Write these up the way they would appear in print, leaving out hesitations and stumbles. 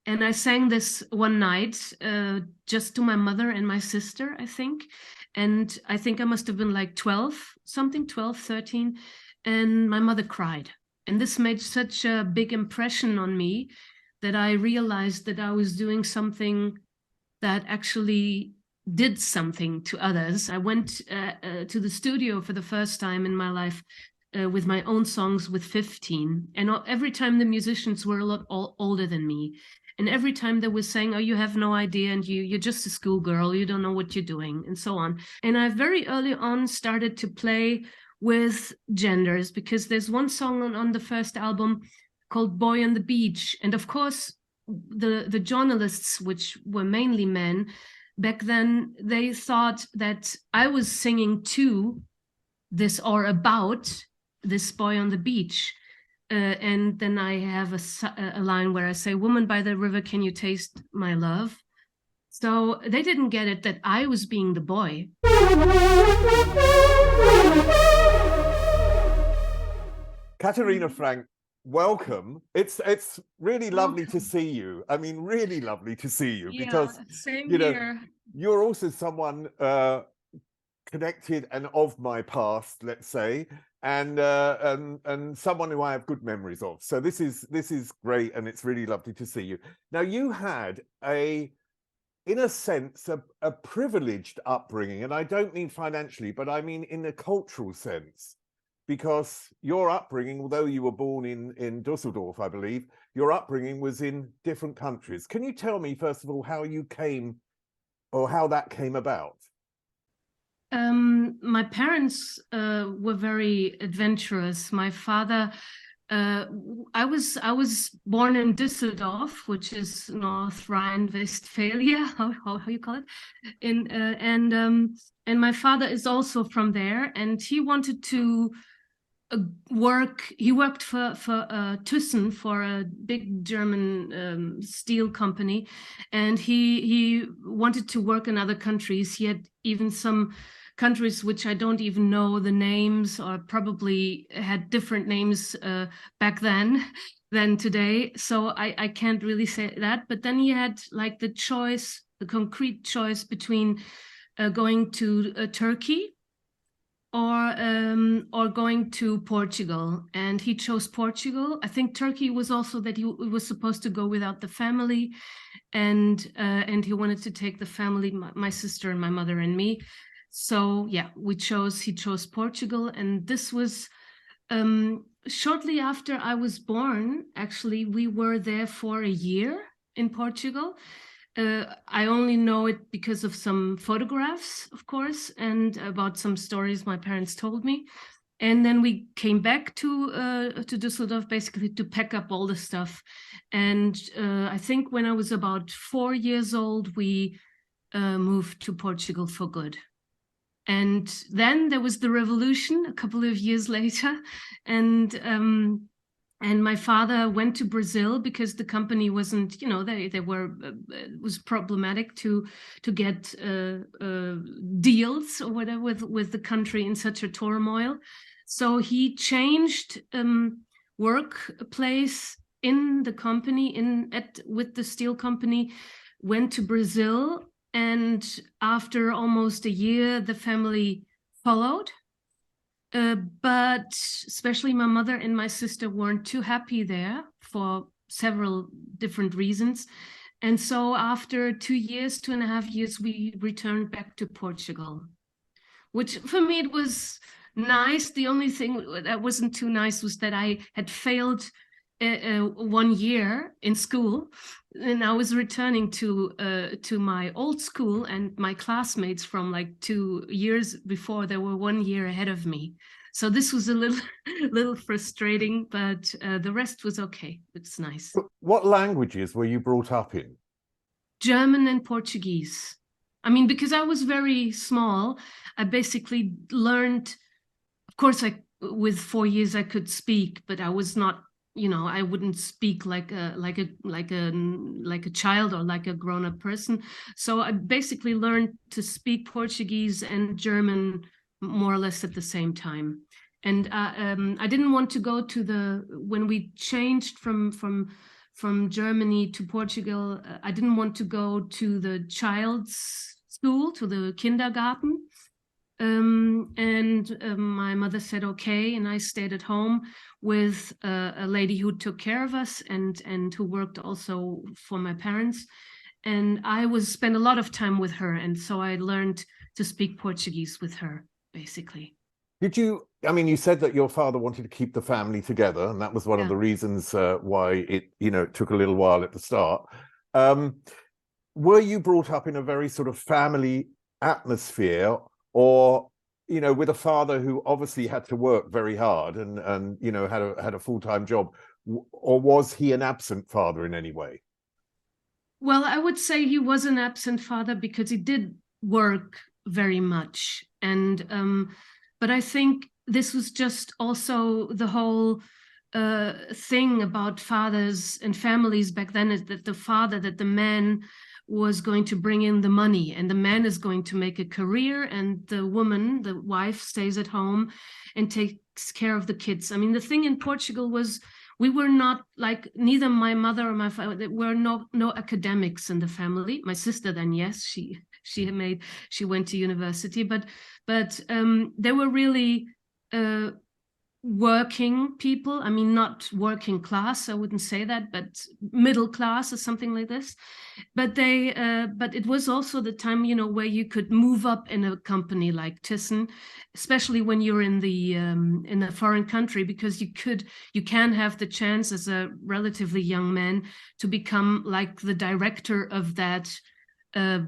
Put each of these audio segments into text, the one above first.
And I sang this one night just to my mother and my sister, I think. And I think I must have been like 12, 13. And my mother cried. And this made such a big impression on me that I realized that I was doing something that actually did something to others. I went to the studio for the first time in my life with my own songs with 15. And every time the musicians were a lot older than me. And every time they were saying, oh, you have no idea, and you're just a schoolgirl, you don't know what you're doing, and so on. And I very early on started to play with genders, because there's one song on the first album called Boy on the Beach. And of course, the journalists, which were mainly men, back then, they thought that I was singing to this or about this boy on the beach. And then I have a line where I say, woman by the river, can you taste my love? So they didn't get it that I was being the boy. Katharina Franck, welcome. It's really lovely to see you. I mean, really lovely to see you, because same here. You're also someone connected and of my past, let's say, and someone who I have good memories of. So this is great, and it's really lovely to see you. Now, you had in a sense, a privileged upbringing, and I don't mean financially, but I mean in a cultural sense, because your upbringing, although you were born in Dusseldorf, I believe, your upbringing was in different countries. Can you tell me, first of all, how you came, or how that came about? My parents were very adventurous. My father, I was born in Düsseldorf, which is North Rhine-Westphalia, how you call it, and my father is also from there, and he wanted to work. He worked for Thyssen, for a big German steel company, and he wanted to work in other countries. He had even some countries which I don't even know the names, or probably had different names back then than today. So I can't really say that. But then he had like the concrete choice between going to Turkey or going to Portugal, and he chose Portugal. I think Turkey was also that he was supposed to go without the family, and he wanted to take the family, my sister and my mother and me. So yeah, he chose Portugal, and this was shortly after I was born. Actually, we were there for a year in Portugal. I only know it because of some photographs, of course, and about some stories my parents told me. And then we came back to Düsseldorf, basically to pack up all the stuff. And I think when I was about 4 years old, we moved to Portugal for good. And then there was the revolution a couple of years later, and my father went to Brazil because the company wasn't, they were it was problematic to get deals or whatever with the country in such a turmoil. So he changed workplace in the company with the steel company, went to Brazil. And after almost a year, the family followed. But especially my mother and my sister weren't too happy there for several different reasons. And so after 2.5 years, we returned back to Portugal, which for me, it was nice. The only thing that wasn't too nice was that I had failed 1 year in school, and I was returning to my old school, and my classmates from like 2 years before, they were 1 year ahead of me. So this was a little frustrating, but the rest was okay. It's nice. What languages were you brought up in? German and Portuguese. I mean, because I was very small, I basically learned. Of course, with 4 years I could speak, but I was not. I wouldn't speak like a child or like a grown-up person. So I basically learned to speak Portuguese and German more or less at the same time. And I didn't want to go to when we changed from from Germany to Portugal, I didn't want to go to the child's school, to the kindergarten. My mother said, okay, and I stayed at home with a lady who took care of us and who worked also for my parents. And I spent a lot of time with her. And so I learned to speak Portuguese with her, basically. Did you, I mean, you said that your father wanted to keep the family together, and that was one of the reasons why it, it took a little while at the start. Were you brought up in a very sort of family atmosphere, or, with a father who obviously had to work very hard and had a full-time job, or was he an absent father in any way? Well, I would say he was an absent father because he did work very much. But I think this was just also the whole thing about fathers and families back then, is that the man was going to bring in the money, and the man is going to make a career, and the woman, the wife, stays at home and takes care of the kids. I mean, the thing in Portugal was, we were not like, neither my mother or my father, there were no academics in the family. My sister then, yes, she went to university, but they were really working people. I mean, not working class, I wouldn't say that, but middle class or something like this. But but it was also the time, where you could move up in a company like Thyssen, especially when you're in a foreign country, because you can have the chance as a relatively young man to become like the director of that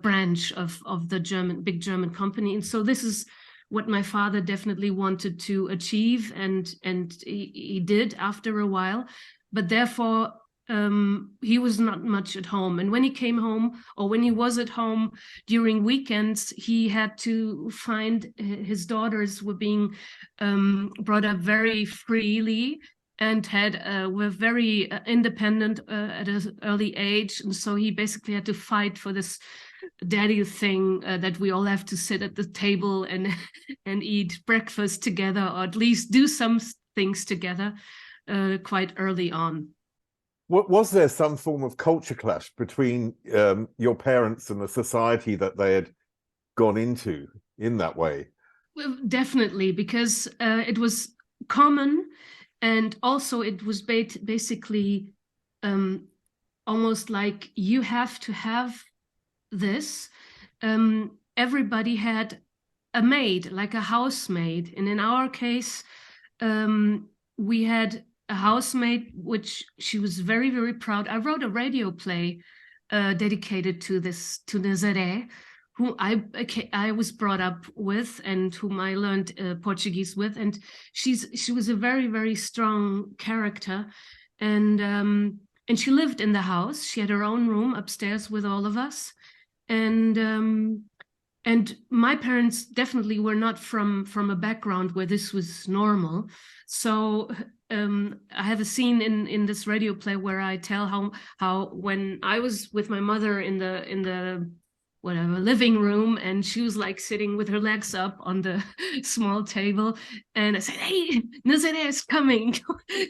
branch of the big German company. And so this is what my father definitely wanted to achieve, and he did after a while. But therefore, he was not much at home. And when he came home, or when he was at home during weekends, he had to find, his daughters were being brought up very freely and were very independent at an early age. And so he basically had to fight for this daddy thing, that we all have to sit at the table and eat breakfast together, or at least do some things together quite early on. Was there some form of culture clash between your parents and the society that they had gone into in that way? Well, definitely, because it was common, and also it was basically almost like, you have to have this. Everybody had a maid, like a housemaid, and in our case, we had a housemaid, which she was very, very proud. I wrote a radio play dedicated to Nazaré, who I was brought up with, and whom I learned Portuguese with, and she was a very, very strong character, and she lived in the house. She had her own room upstairs with all of us. And my parents definitely were not from a background where this was normal. So I have a scene in this radio play where I tell how when I was with my mother in the whatever living room, and she was like sitting with her legs up on the small table, and I said, "Hey, Nazaré is coming,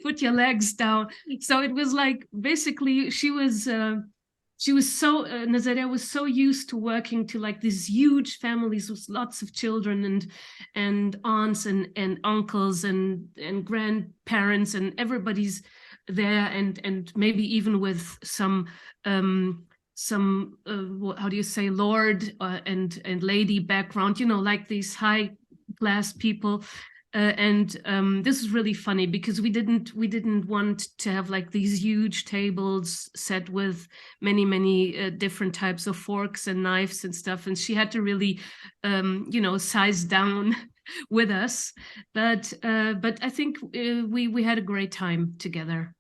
put your legs down." So it was like, basically, Nazaré was so used to working to like these huge families with lots of children and aunts and uncles and grandparents, and everybody's there, and maybe even with some how do you say, lord and lady background, like these high class people. This is really funny, because we didn't want to have like these huge tables set with many different types of forks and knives and stuff, and she had to really size down with us, but I think we had a great time together.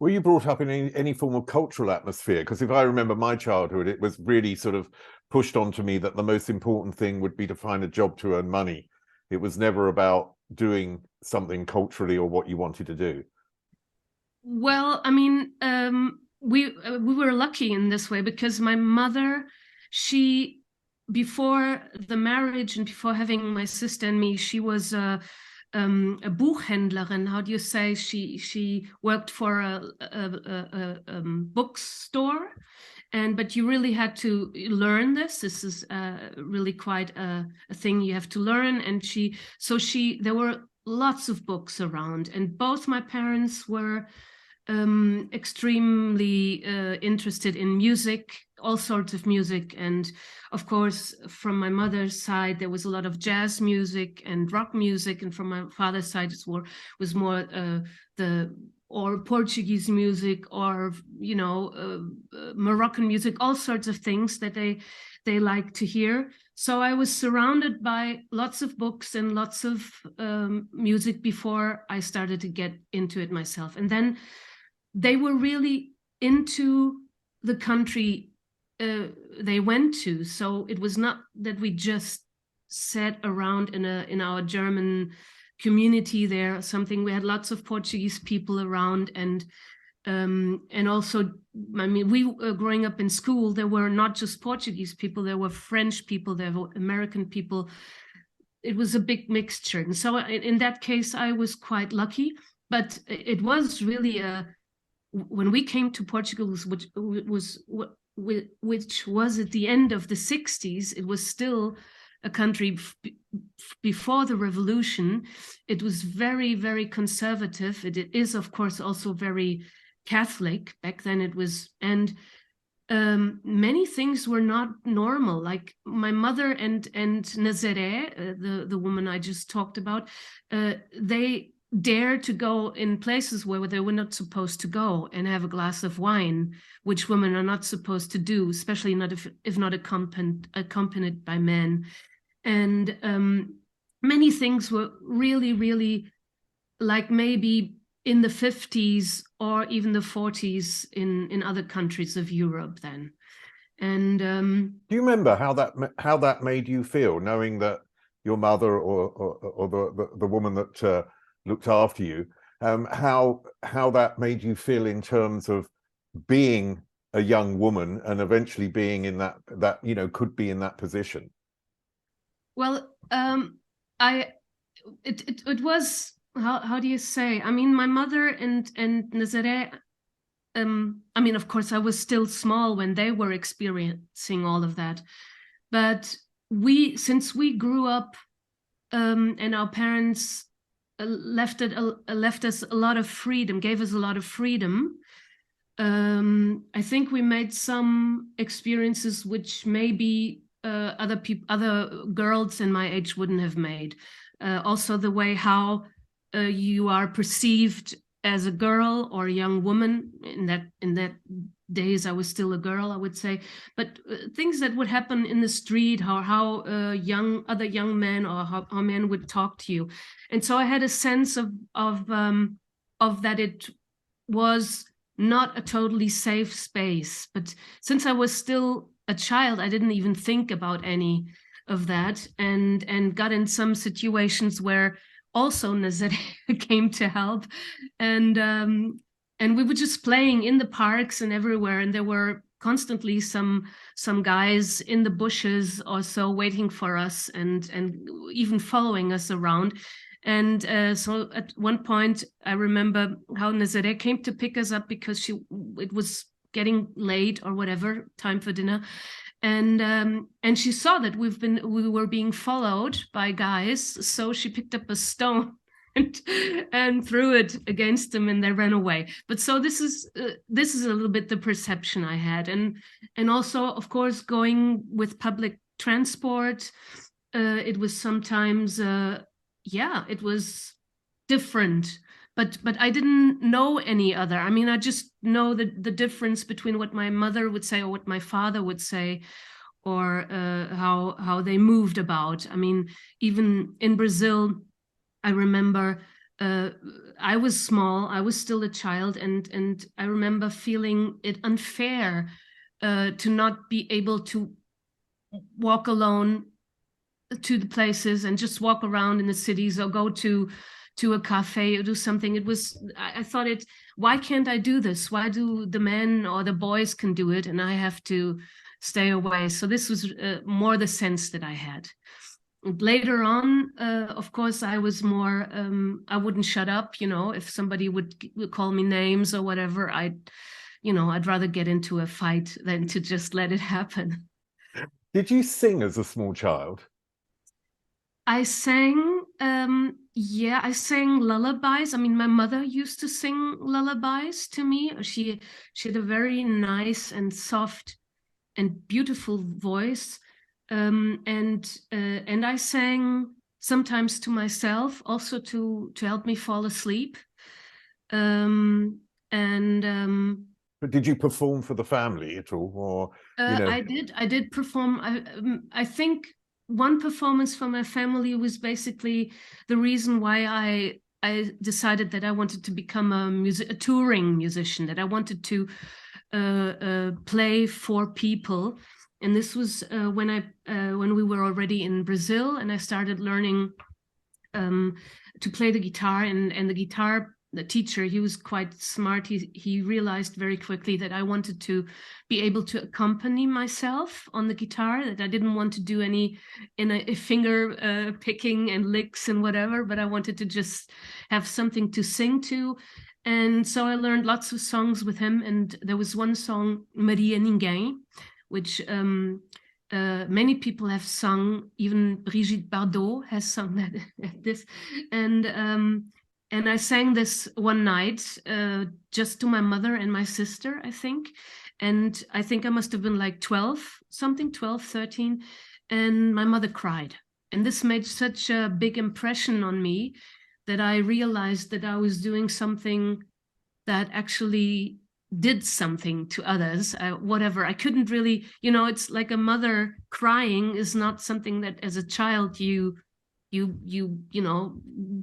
Were you brought up in any form of cultural atmosphere? Because if I remember my childhood, it was really sort of pushed onto me that the most important thing would be to find a job to earn money. It was never about doing something culturally or what you wanted to do. Well, I mean, we were lucky in this way, because my mother, before the marriage and before having my sister and me, she was a Buchhändlerin. How do you say? She worked for a bookstore, but you really had to learn this. This is really quite a thing you have to learn. And there were lots of books around, and both my parents were extremely interested in music, all sorts of music. And of course, from my mother's side, there was a lot of jazz music and rock music. And from my father's side, it was more or Portuguese music, or Moroccan music, all sorts of things that they like to hear. So I was surrounded by lots of books and lots of music before I started to get into it myself. And then they were really into the country they went to. So it was not that we just sat around in our German community there or something. We had lots of Portuguese people around, and also, I mean, we growing up in school, there were not just Portuguese people, there were French people, there were American people. It was a big mixture. And so in that case, I was quite lucky, but it was really when we came to Portugal, which was at the end of the 60s, it was still a country before the revolution. It was very, very conservative. It is, of course, also very Catholic. Back then it was, and many things were not normal. Like my mother and Nazaré, the woman I just talked about, they dared to go in places where they were not supposed to go and have a glass of wine, which women are not supposed to do, especially not if not accompanied by men. And many things were really, really like maybe in the 50s or even the 40s in other countries of Europe then. And do you remember how that made you feel, knowing that your mother or the woman that looked after you, how that made you feel in terms of being a young woman and eventually being in that could be in that position? Well, it was, how do you say? I mean, my mother and Nazaré, I mean, of course, I was still small when they were experiencing all of that. But since we grew up and our parents left us a lot of freedom, gave us a lot of freedom, I think we made some experiences which maybe other girls in my age wouldn't have made. Also the way how you are perceived as a girl or a young woman. In that days I was still a girl, I would say, but things that would happen in the street, how other young men or how men would talk to you. And so I had a sense of that it was not a totally safe space. But since I was still a child, I didn't even think about any of that, and got in some situations where also Nazaré came to help, and we were just playing in the parks and everywhere, and there were constantly some guys in the bushes or so waiting for us, and even following us around. And so at one point, I remember how Nazaré came to pick us up because it was getting late or whatever, time for dinner. And she saw that we were being followed by guys, so she picked up a stone and threw it against them, and they ran away. But so this is a little bit the perception I had, and also, of course, going with public transport, it was sometimes it was different. But I didn't know any other. I mean, I just know the difference between what my mother would say or what my father would say, or how they moved about. I mean, even in Brazil, I remember I was small, I was still a child, and I remember feeling it unfair to not be able to walk alone to the places and just walk around in the cities or go to a cafe or do something. I thought why can't I do this? Why do the men or the boys can do it and I have to stay away? So this was more the sense that I had. Later on, of course, I was more, I wouldn't shut up, you know, if somebody would call me names or whatever, I'd rather get into a fight than to just let it happen. Did you sing as a small child? I sang, yeah, I sang lullabies. I mean, my mother used to sing lullabies to me. She had a very nice and soft and beautiful voice, and I sang sometimes to myself, also to help me fall asleep. And But did you perform for the family at all, or you know? I did perform. I think one performance for my family was basically the reason why I decided that I wanted to become a touring musician, that I wanted to play for people. And this was when we were already in Brazil, and I started learning to play the guitar. And the teacher, he was quite smart. He realized very quickly that I wanted to be able to accompany myself on the guitar, that I didn't want to do any finger picking and licks and whatever, but I wanted to just have something to sing to. And so I learned lots of songs with him. And there was one song, Maria Ninguém, which many people have sung. Even Brigitte Bardot has sung that this. And I sang this one night just to my mother and my sister, I think. And I think I must have been like 12, 13. And my mother cried. And this made such a big impression on me that I realized that I was doing something that actually did something to others. Whatever, I couldn't really, it's like a mother crying is not something that as a child you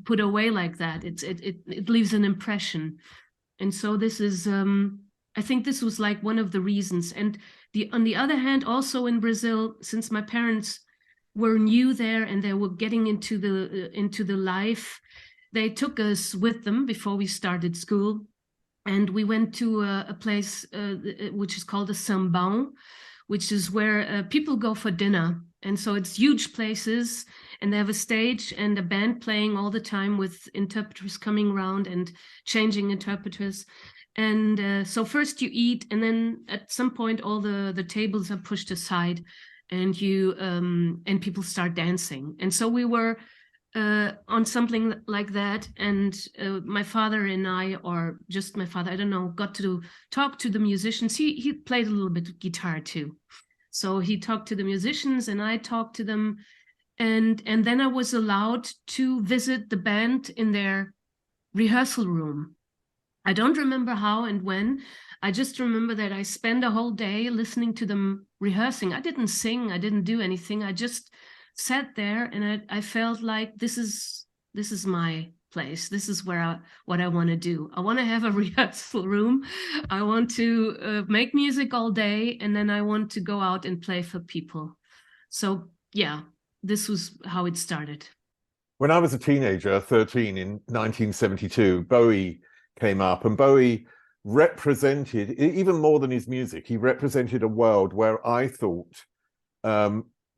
put away like that. It leaves an impression. And so this is I think this was like one of the reasons. And on the other hand, also in Brazil, since my parents were new there and they were getting into the life, they took us with them before we started school. And we went to a place which is called a sambão, which is where people go for dinner. And so it's huge places, and they have a stage and a band playing all the time with interpreters coming around and changing interpreters. And so first you eat, and then at some point all the tables are pushed aside, and and people start dancing. And so we were on something like that, and my father and I, or just my father, I don't know, got to talk to the musicians. He played a little bit of guitar too, so he talked to the musicians and I talked to them, and then I was allowed to visit the band in their rehearsal room. I don't remember how and when. I just remember that I spent a whole day listening to them rehearsing. I didn't sing, I didn't do anything. I just sat there, and I felt like this is my place. This is what I want to do. I want to have a rehearsal room. I want to make music all day, and then I want to go out and play for people. So yeah, this was how it started. When I was a teenager, 13, in 1972, Bowie came up, and Bowie represented, even more than his music, he represented a world where I thought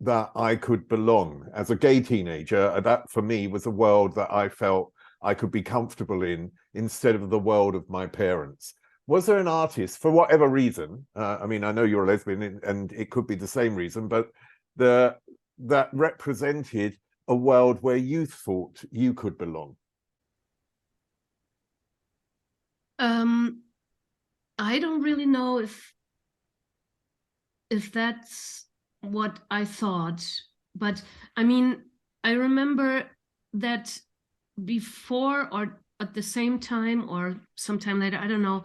that I could belong. As a gay teenager, that for me was a world that I felt I could be comfortable in, instead of the world of my parents. Was there an artist, for whatever reason, I mean, I know you're a lesbian and it could be the same reason, but that represented a world where you thought you could belong? I don't really know if that's what I thought, but I mean, I remember that before or at the same time or sometime later, I don't know,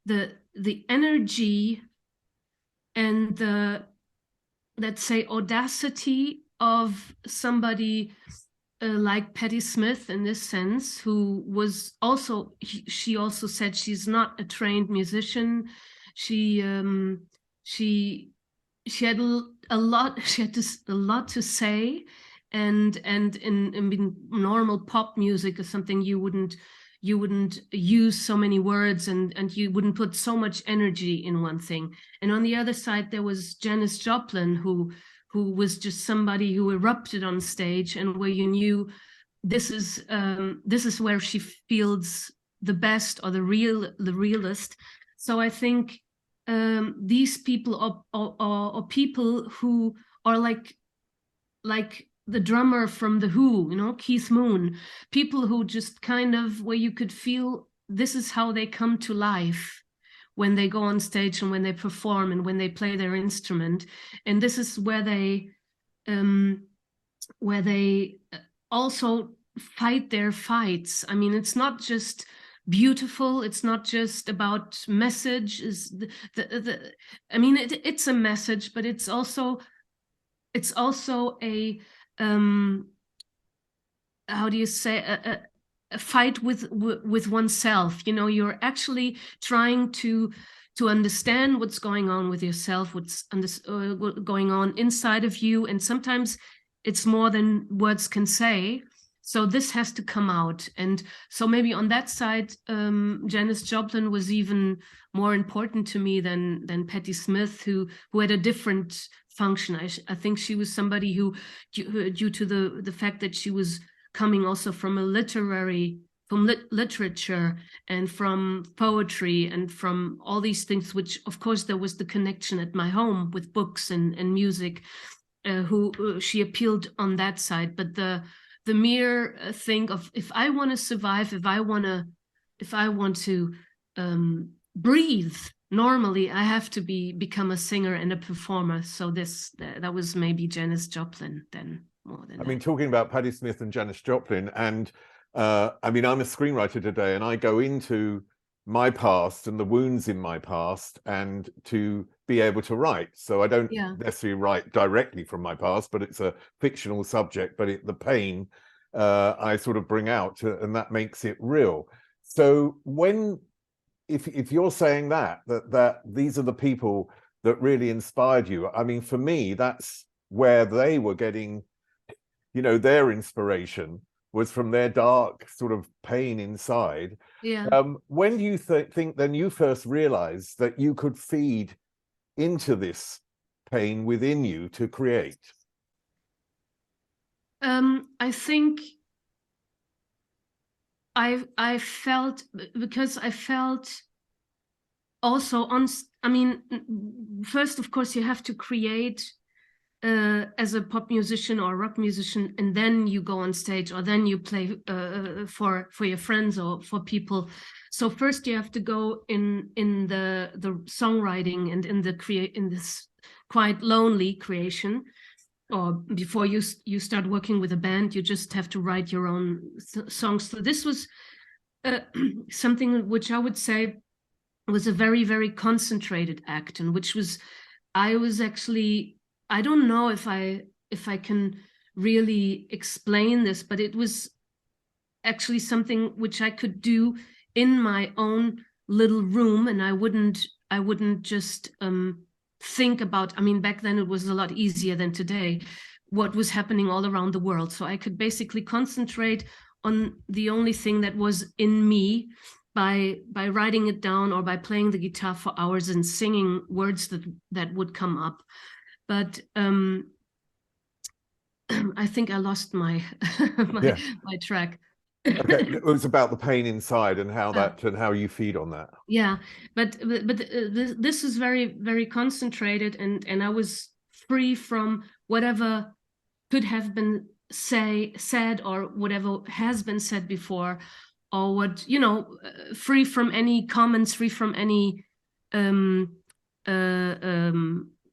the energy and the, let's say, audacity of somebody like Patti Smith, in this sense, who was also, she also said she's not a trained musician. She had a lot to say, and in normal pop music or something, you wouldn't use so many words, and you wouldn't put so much energy in one thing. And on the other side, there was Janis Joplin, who who was just somebody who erupted on stage, and where you knew this is where she feels the best, or the realest. So I think these people are people who are like the drummer from The Who, you know, Keith Moon, people who just kind of, where you could feel this is how they come to life when they go on stage and when they perform and when they play their instrument. And this is where they also fight their fights. I mean, it's not just beautiful, it's not just about message. I mean, it's a message, but it's also a how do you say, a fight with oneself. You know, you're actually trying to understand what's going on with yourself, what's going on inside of you, and sometimes it's more than words can say. So this has to come out. And so maybe on that side, Janis Joplin was even more important to me than Patti Smith, who had a different function. I think she was somebody who, due to the fact that she was coming also from literature and from poetry and from all these things, which of course there was the connection at my home with books and music, she appealed on that side. But the mere thing of, if I want to survive, if I want to breathe normally, I have to become a singer and a performer. So that was maybe Janis Joplin then, more than I mean, talking about Patti Smith and Janis Joplin, and I mean, I'm a screenwriter today, and I go into my past and the wounds in my past, and to be able to write. So I don't necessarily write directly from my past, but it's a fictional subject, but the pain I sort of bring out, and that makes it real. So if you're saying that these are the people that really inspired you, I mean, for me, that's where they were getting, you know, their inspiration was from their dark sort of pain inside. Yeah. When do you think then you first realized that you could feed into this pain within you to create? I think I felt, because I felt also I mean, first, of course, you have to create as a pop musician or rock musician, and then you go on stage, or then you play for your friends or for people. So first you have to go in the songwriting and in this quite lonely creation. Or before you start working with a band, you just have to write your own songs. So this was something which I would say was a very, very concentrated act, and which was, I was actually, I don't know if I can really explain this, but it was actually something which I could do in my own little room, and I wouldn't just think about, I mean, back then it was a lot easier than today, what was happening all around the world. So I could basically concentrate on the only thing that was in me by writing it down, or by playing the guitar for hours and singing words that would come up. But I think I lost my my track. Okay, it was about the pain inside and how and how you feed on that. Yeah, but this is very, very concentrated, and I was free from whatever could have been said, or whatever has been said before, or what, you know, free from any comments, free from any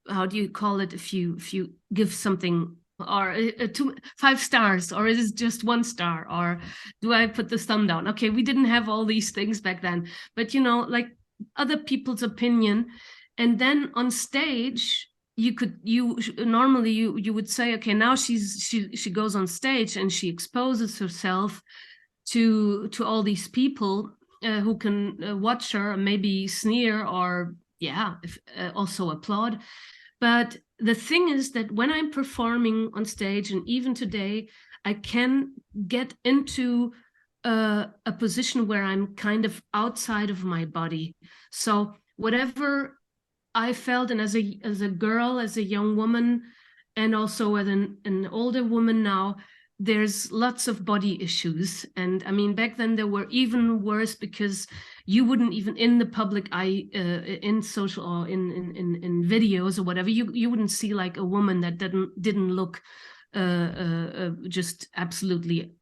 how do you call it, if you give something, or 5 stars, or is it just 1 star, or do I put the thumb down? Okay, we didn't have all these things back then, but you know, like other people's opinion. And then on stage, you normally you would say, okay, now she goes on stage and she exposes herself to all these people who can watch her, maybe sneer, or also applaud. But the thing is that when I'm performing on stage, and even today, I can get into a position where I'm kind of outside of my body. So whatever I felt, and as a girl, as a young woman, and also with an older woman now, there's lots of body issues. And I mean, back then there were even worse, because you wouldn't even in the public eye, in social or in videos or whatever, you wouldn't see like a woman that didn't look just absolutely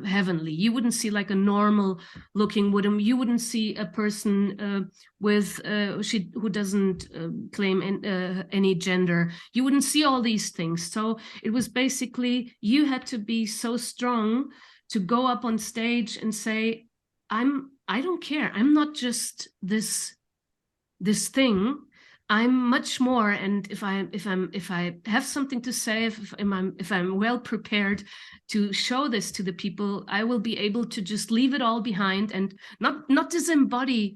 heavenly. You wouldn't see like a normal looking woman. You wouldn't see a person with who doesn't claim any gender. You wouldn't see all these things. So it was basically, you had to be so strong to go up on stage and say, I don't care. I'm not just this thing. I'm much more, and if I have something to say, if I'm well prepared to show this to the people, I will be able to just leave it all behind and not disembody,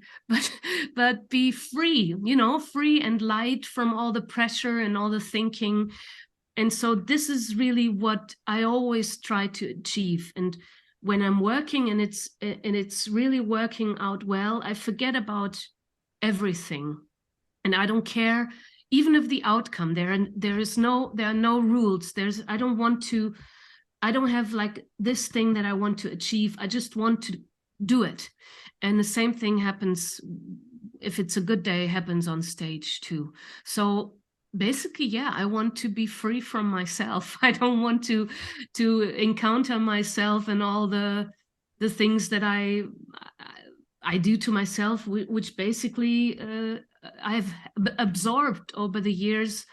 but be free, free and light from all the pressure and all the thinking. And so this is really what I always try to achieve. And when I'm working and it's really working out well, I forget about everything. And I don't care, even if the outcome, there are no rules. I don't have like this thing that I want to achieve. I just want to do it. And the same thing happens, if it's a good day, happens on stage too. So basically, yeah, I want to be free from myself. I don't want to encounter myself and all the things that I do to myself, which basically I've absorbed over the years,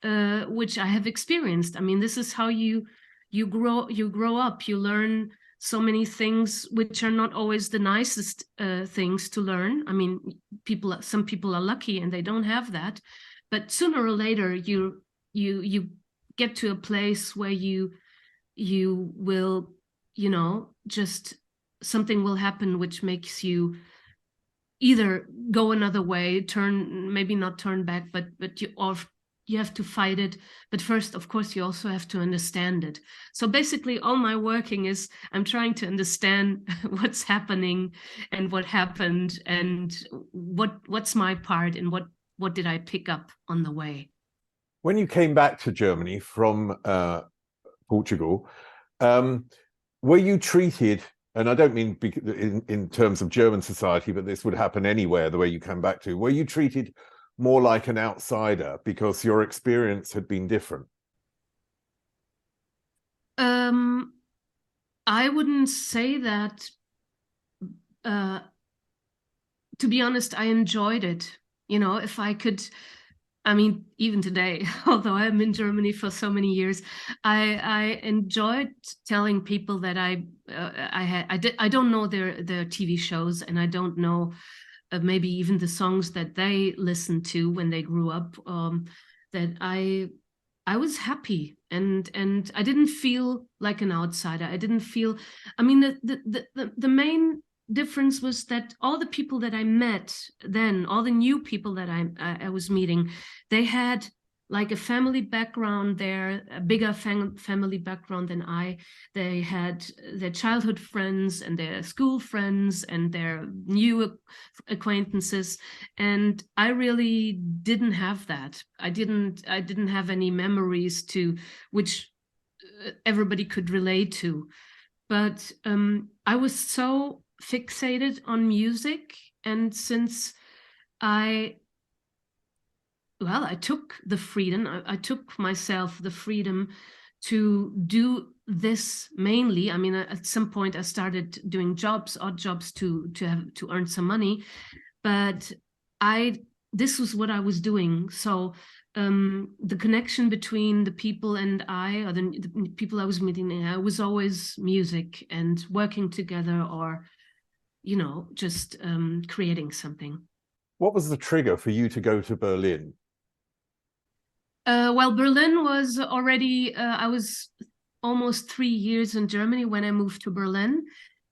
which I have experienced. I mean, this is how you grow up. You learn so many things which are not always the nicest things to learn. I mean, some people are lucky and they don't have that, but sooner or later you get to a place where you will, just something will happen which makes you either go another way, maybe not turn back, but you have to fight it. But first, of course, you also have to understand it. So basically, all my working is I'm trying to understand what's happening and what happened and what's my part and what did I pick up on the way. When you came back to Germany from Portugal, were you treated, and I don't mean in terms of German society, but this would happen anywhere, the way you come back to, were you treated more like an outsider because your experience had been different? I wouldn't say that. To be honest, I enjoyed it. If I could, I mean, even today, although I'm in Germany for so many years, I enjoyed telling people that I don't know their TV shows, and I don't know maybe even the songs that they listened to when they grew up. That I was happy, and I didn't feel like an outsider. I didn't feel. I mean, the main difference was that all the people that I met then, all the new people that I was meeting, they had like a family background there, a bigger family background than I. They had their childhood friends and their school friends and their new acquaintances. And I really didn't have that. I didn't have any memories which everybody could relate to. But I was so fixated on music, and since I took the freedom, I took myself the freedom to do this mainly. I mean, at some point I started doing odd jobs to earn some money, but this was what I was doing. So the connection between the people and or the people I was meeting, was always music and working together, or just creating something. What was the trigger for you to go to Berlin? Well, Berlin was already, I was almost 3 years in Germany when I moved to Berlin.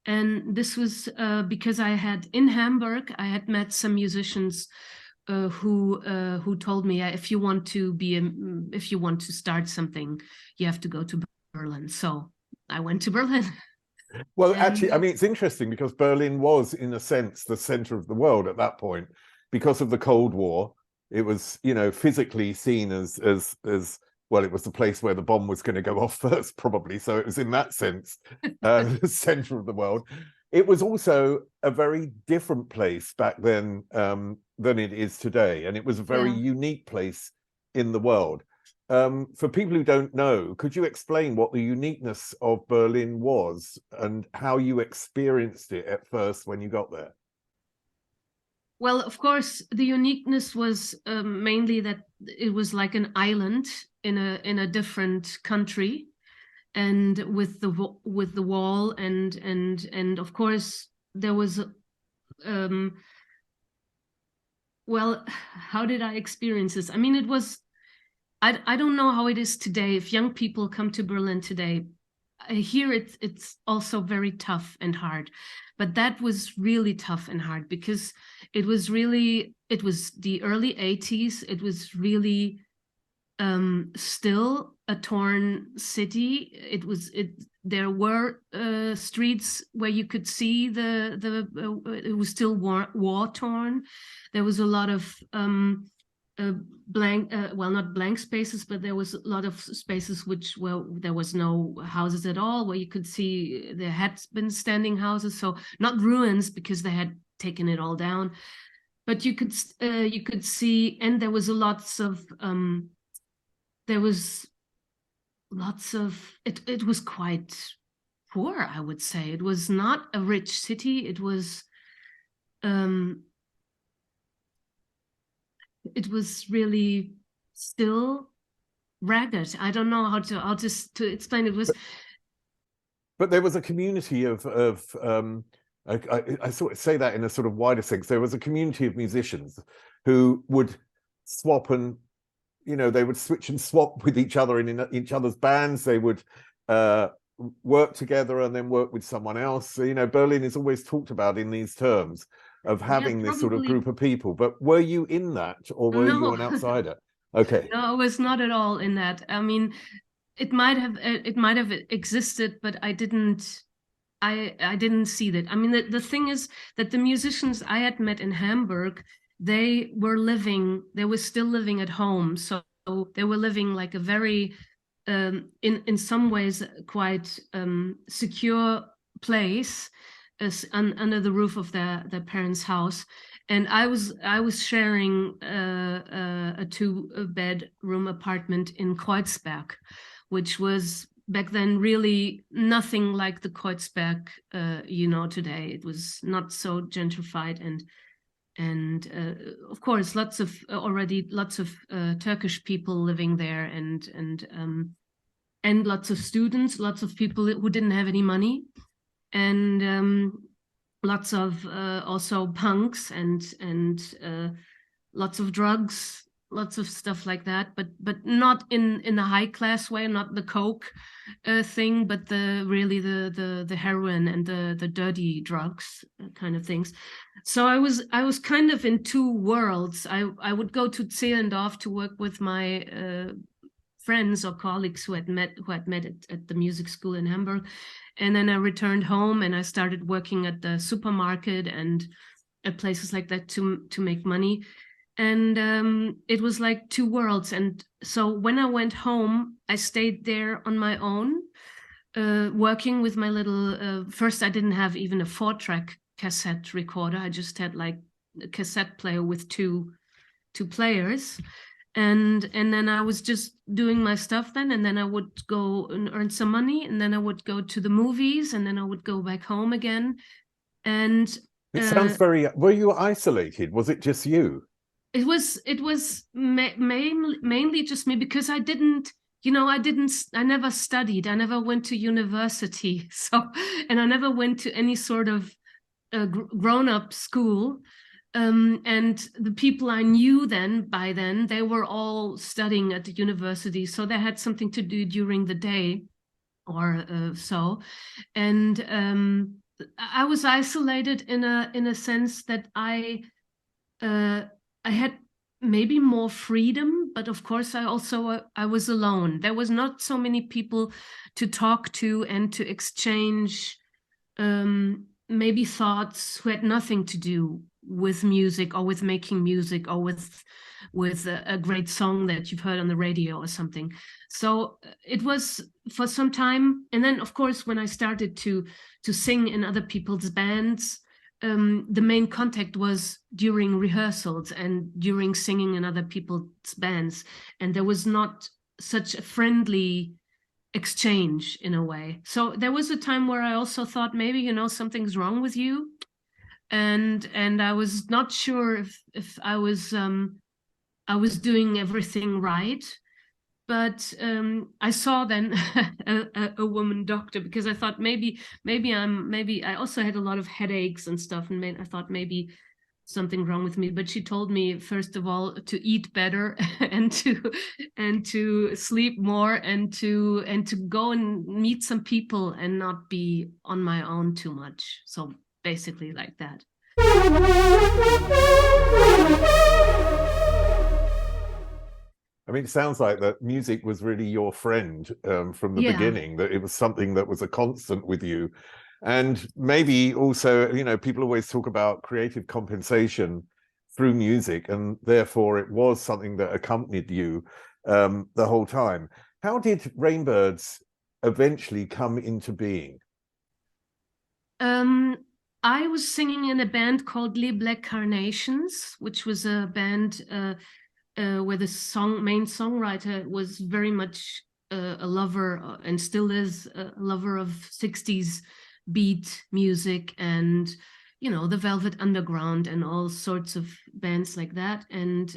And this was because in Hamburg, I had met some musicians who told me, if you want to start something, you have to go to Berlin. So I went to Berlin. Well, actually, I mean, it's interesting because Berlin was, in a sense, the center of the world at that point because of the Cold War. It was, physically seen as well, it was the place where the bomb was going to go off first, probably. So it was in that sense the center of the world. It was also a very different place back then than it is today, and it was a very unique place in the world. For people who don't know, could you explain what the uniqueness of Berlin was and how you experienced it at first when you got there? Well, of course, the uniqueness was mainly that it was like an island in a different country, and with the wall, and of course there was well, how did I experience this? I mean, it was, I don't know how it is today. If young people come to Berlin today, I hear it's also very tough and hard, but that was really tough and hard because it was the early 80s. It was really still a torn city. There were streets where you could see it was still war torn. There was a lot of not blank spaces, but there was a lot of spaces where there was no houses at all, where you could see there had been standing houses, so not ruins because they had taken it all down, but you could see, and there was lots of it was quite poor, I would say. It was not a rich city. It was really still ragged. I don't know how to explain. It was, but there was a community of I sort of say that in a sort of wider sense. There was a community of musicians who would swap and, you know, they would switch and swap with each other in each other's bands. They would work together and then work with someone else. So, you know, Berlin is always talked about in these terms of having this sort of group of people. But were you in that, or were you an outsider? Okay. No, I was not at all in that. I mean, it might have existed, but I didn't see that. I mean, the thing is that the musicians I had met in Hamburg, they were still living at home. So they were living like a very, in some ways, quite secure place under the roof of their parents' house. And I was sharing a 2-bedroom apartment in Kreuzberg, which was back then really nothing like the Kreuzberg you know today. It was not so gentrified, and of course lots of Turkish people living there, and lots of students, lots of people who didn't have any money, and lots of also punks and lots of drugs, lots of stuff like that, but not in a high class way, not the coke thing, but the heroin and the dirty drugs kind of things. So I was kind of in two worlds. I would go to Zehlendorf to work with my friends or colleagues who had met at the music school in Hamburg, and then I returned home and I started working at the supermarket and at places like that to make money. And it was like two worlds. And so when I went home, I stayed there on my own, working with my little, first I didn't have even a 4-track cassette recorder. I just had like a cassette player with two players. And then I was just doing my stuff then, and then I would go and earn some money, and then I would go to the movies, and then I would go back home again. And it sounds very, were you isolated? Was it just you? It was mainly just me, because I never studied. I never went to university. So, and I never went to any sort of grown-up school. And the people I knew by then, they were all studying at the university. So they had something to do during the day or so. And I was isolated in a sense that I had maybe more freedom, but of course I was alone. There was not so many people to talk to and to exchange maybe thoughts who had nothing to do with music or with making music or with a great song that you've heard on the radio or something. So it was for some time, and then of course when I started to sing in other people's bands, the main contact was during rehearsals and during singing in other people's bands, and there was not such a friendly exchange in a way. So there was a time where I also thought maybe, you know, something's wrong with you, and I was not sure if I was doing everything right. But I saw then a woman doctor, because I thought maybe I also had a lot of headaches and stuff, and I thought maybe something wrong with me. But she told me, first of all, to eat better and to sleep more and to go and meet some people and not be on my own too much. So basically like that. I mean, it sounds like that music was really your friend from the beginning, that it was something that was a constant with you. And maybe also, you know, people always talk about creative compensation through music, and therefore it was something that accompanied you the whole time. How did Rainbirds eventually come into being? I was singing in a band called Les Black Carnations, which was a band where the main songwriter was very much a lover, and still is a lover of 60s beat music and, you know, the Velvet Underground and all sorts of bands like that. And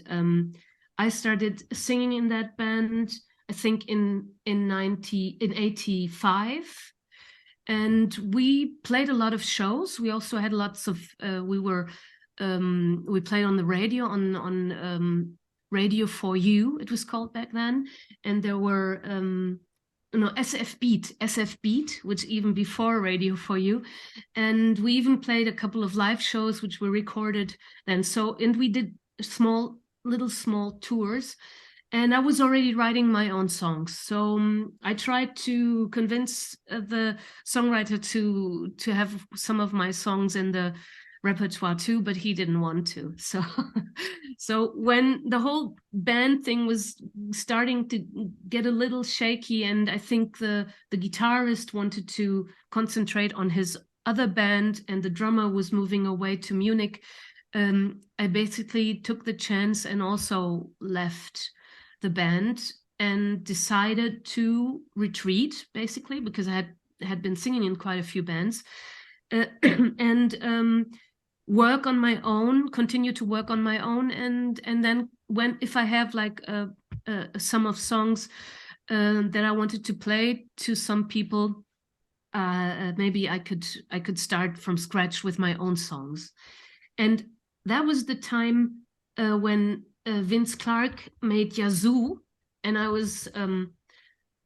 I started singing in that band, I think in 85. And we played a lot of shows. We also had lots of, we played on the radio, on Radio for You, it was called back then. And there were, SF Beat, which even before Radio for You. And we even played a couple of live shows, which were recorded then. So, and we did small tours. And I was already writing my own songs. So I tried to convince the songwriter to have some of my songs in the repertoire too, but he didn't want to. So when the whole band thing was starting to get a little shaky, and I think the guitarist wanted to concentrate on his other band and the drummer was moving away to Munich, I basically took the chance and also left the band and decided to retreat, basically, because I had been singing in quite a few bands, and work on my own, continue to work on my own, and then if I have like a sum of songs that I wanted to play to some people, maybe I could start from scratch with my own songs. And that was the time when Vince Clarke made Yazoo, and I was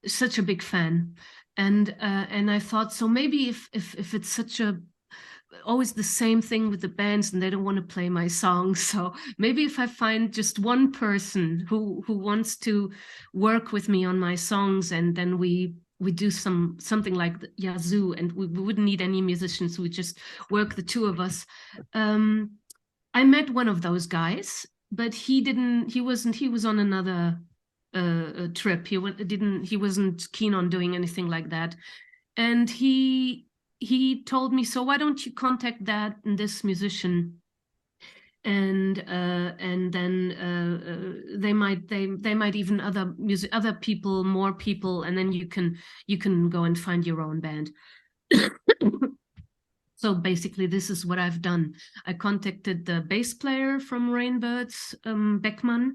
such a big fan, and I thought, so maybe if it's such a always the same thing with the bands and they don't want to play my songs, so maybe if I find just one person who wants to work with me on my songs, and then we do something like Yazoo, and we wouldn't need any musicians, we just work the two of us. I met one of those guys, but he was on another trip. He wasn't keen on doing anything like that. And he told me, so why don't you contact that and this musician, and then they might even other people, more people, and then you can go and find your own band. So basically, this is what I've done. I contacted the bass player from Rainbirds, Beckmann.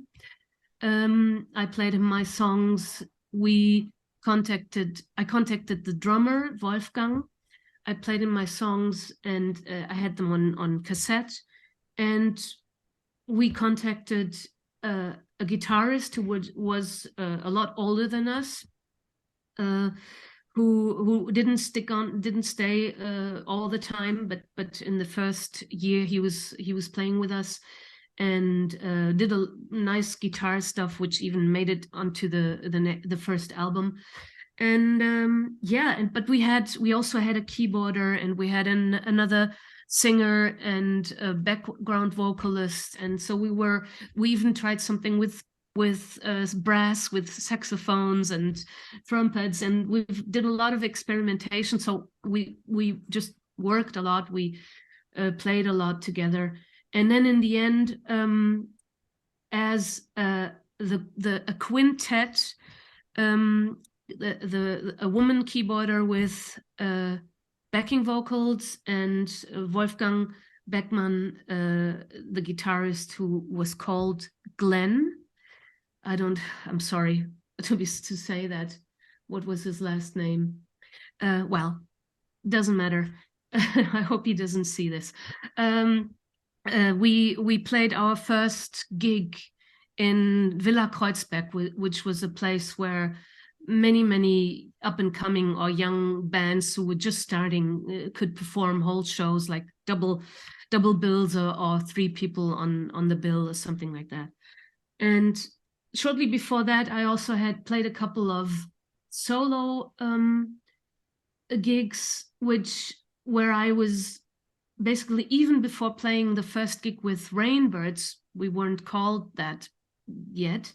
I played him my songs. I contacted the drummer, Wolfgang. I played him my songs, and I had them on cassette. And we contacted a guitarist who was a lot older than us, who didn't stay all the time, but in the first year he was playing with us, and did a nice guitar stuff, which even made it onto the first album. And but we also had a keyboarder, and we had another singer and a background vocalist, and so we even tried something with brass, with saxophones and trumpets, and we did a lot of experimentation. So we just worked a lot, we played a lot together, and then in the end, as a quintet, a woman keyboarder with backing vocals, and Wolfgang Beckmann, the guitarist, who was called Glenn. I'm sorry to say that. What was his last name? Well, doesn't matter. I hope he doesn't see this. We played our first gig in Villa Kreuzberg, which was a place where many up and coming or young bands who were just starting could perform whole shows, like double bills, or 3 people on the bill or something like that. And shortly before that, I also had played a couple of solo gigs, where I was basically, even before playing the first gig with Rainbirds, we weren't called that yet.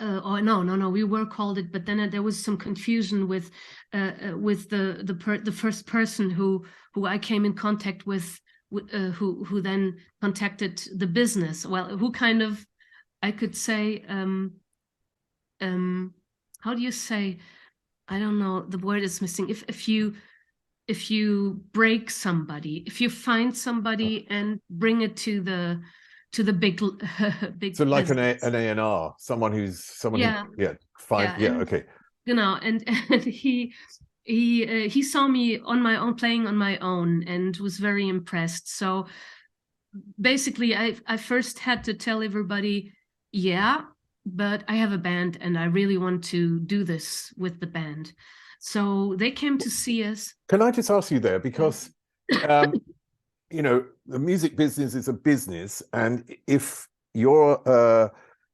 Or no, we were called it, but then there was some confusion with the first person who I came in contact with, who then contacted the business. Well, who kind of, I could say, how do you say? I don't know. The word is missing. If you break somebody, if you find somebody and bring it to the big So like business. an A&R, someone who fine, okay. You know, and he saw me on my own, playing on my own, and was very impressed. So basically, I first had to tell everybody, yeah, but I have a band and I really want to do this with the band. So they came to see us. Can I just ask you there, because you know, the music business is a business, and if you're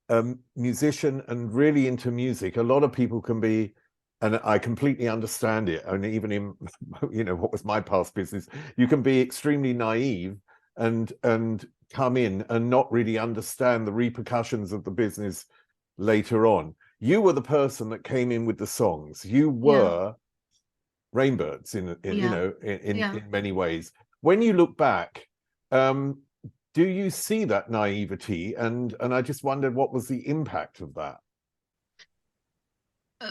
a musician and really into music, a lot of people can be, and I completely understand it, and even in, you know, what was my past business, you can be extremely naive and come in and not really understand the repercussions of the business later on. You were the person that came in with the songs. You were Rainbirds in many ways. When you look back, do you see that naivety? And I just wondered, what was the impact of that?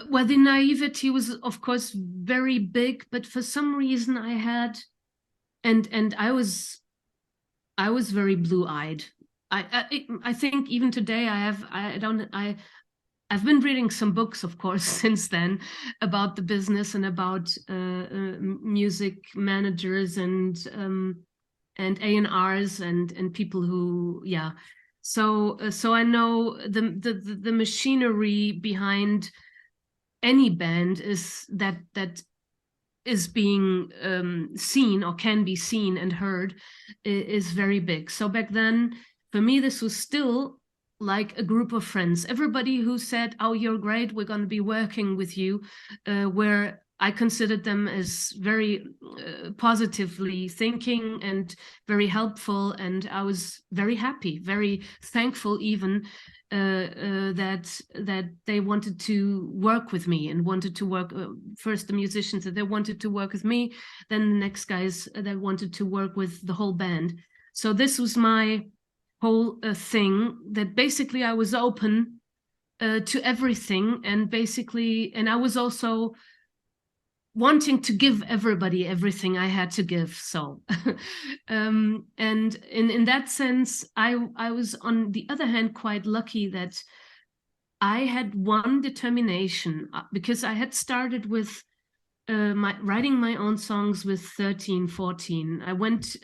Well, the naivety was, of course, very big, but for some reason I had, and I was very blue-eyed. I think even today I've been reading some books, of course, since then, about the business and about music managers and A&Rs and people who, So I know the machinery behind any band is that is being seen, or can be seen and heard, is very big. So back then, for me, this was still like a group of friends. Everybody who said, "Oh, you're great, we're going to be working with you," where I considered them as very positively thinking and very helpful, and I was very happy, very thankful even that they wanted to work with me and wanted to work, first the musicians, that they wanted to work with me, then the next guys that wanted to work with the whole band. So this was my whole thing, that basically I was open to everything, and I was also wanting to give everybody everything I had to give. So and in that sense, I was, on the other hand, quite lucky that I had one determination, because I had started with writing my own songs with 13, 14. I went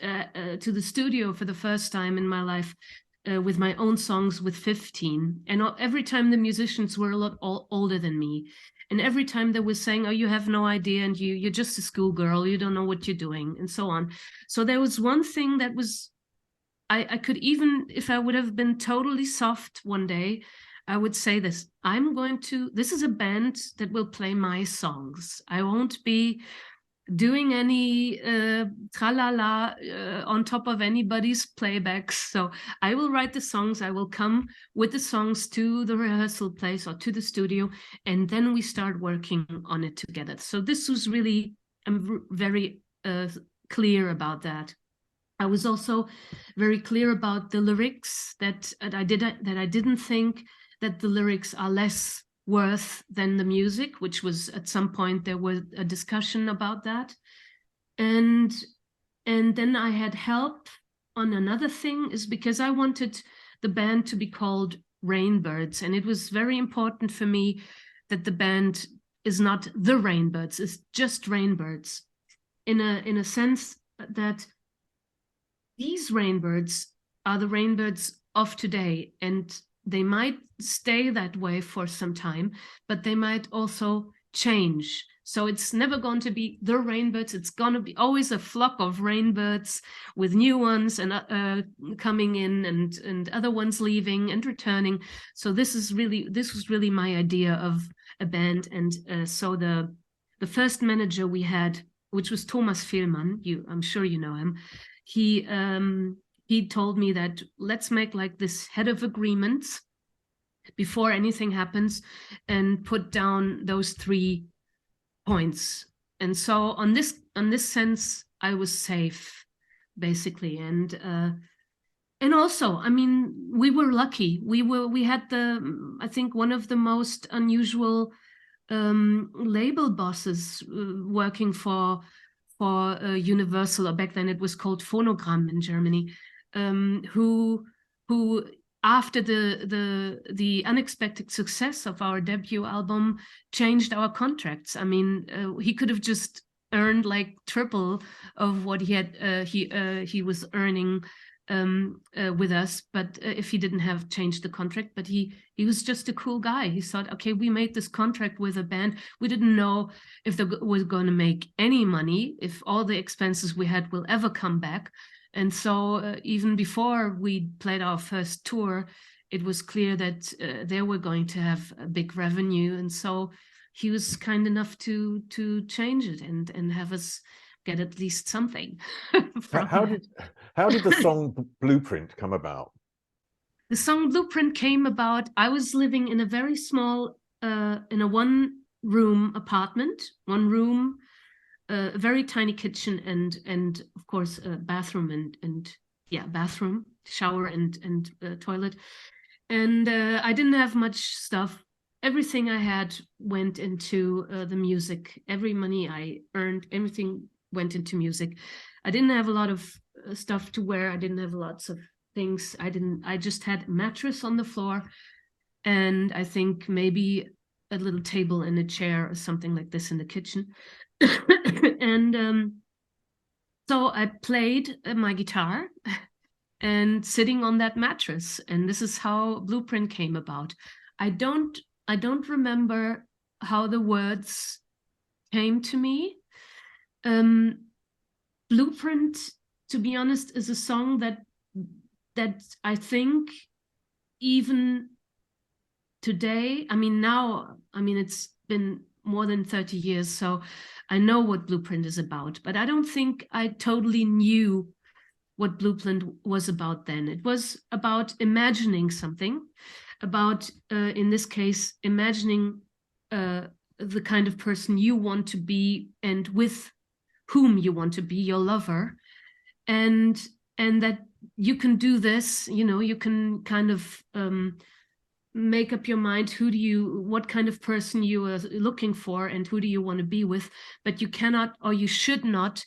to the studio for the first time in my life with my own songs with 15. And every time the musicians were a lot older than me. And every time they were saying, "Oh, you have no idea, and you're just a schoolgirl, you don't know what you're doing," and so on. So there was one thing that was, I could, even if I would have been totally soft one day, I would say this: this is a band that will play my songs. I won't be doing any tralala on top of anybody's playbacks. So I will write the songs, I will come with the songs to the rehearsal place or to the studio, and then we start working on it together. So this was really, I'm very clear about that. I was also very clear about the lyrics, that I didn't think that the lyrics are less worth than the music, which was at some point there was a discussion about that. And then I had help on another thing, is because I wanted the band to be called Rainbirds, and it was very important for me that the band is not the Rainbirds, it's just Rainbirds, in a sense that these Rainbirds are the Rainbirds of today, and they might stay that way for some time, but they might also change. So it's never going to be the Rainbirds. It's going to be always a flock of Rainbirds with new ones and coming in and other ones leaving and returning. So this was really my idea of a band. And so the first manager we had, which was Thomas Fehlmann, I'm sure you know him, he told me that let's make like this head of agreements before anything happens and put down those 3 points. And so on this sense, I was safe, basically. And also, I mean, we were lucky. We had I think one of the most unusual label bosses working for Universal, or back then it was called Phonogram in Germany, who after the unexpected success of our debut album changed our contracts. I mean, he could have just earned like triple of what he was earning with us, but if he didn't have changed the contract. But he was just a cool guy. He thought, okay, we made this contract with a band. We didn't know if they were going to make any money, if all the expenses we had will ever come back. And so even before we played our first tour, it was clear that they were going to have a big revenue. And so he was kind enough to change it and have us get at least something. How did the song Blueprint come about? The song Blueprint came about, I was living in a very small, in a 1-room apartment, 1 room, a very tiny kitchen, and of course a bathroom and bathroom, shower and toilet. And I didn't have much stuff. Everything I had went into the music. Every money I earned, everything went into music. I didn't have a lot of stuff to wear. I didn't have lots of things. I just had a mattress on the floor, and I think maybe a little table and a chair or something like this in the kitchen. And so I played my guitar and sitting on that mattress, and this is how Blueprint came about. I don't remember how the words came to me. Blueprint, to be honest, is a song that I think even today, I mean, now, I mean, it's been more than 30 years, so I know what Blueprint is about, but I don't think I totally knew what Blueprint was about then. It was about imagining something, about, in this case, imagining the kind of person you want to be and with whom you want to be, your lover, and that you can do this, you know, you can kind of make up your mind what kind of person you are looking for and who do you want to be with, but you cannot, or you should not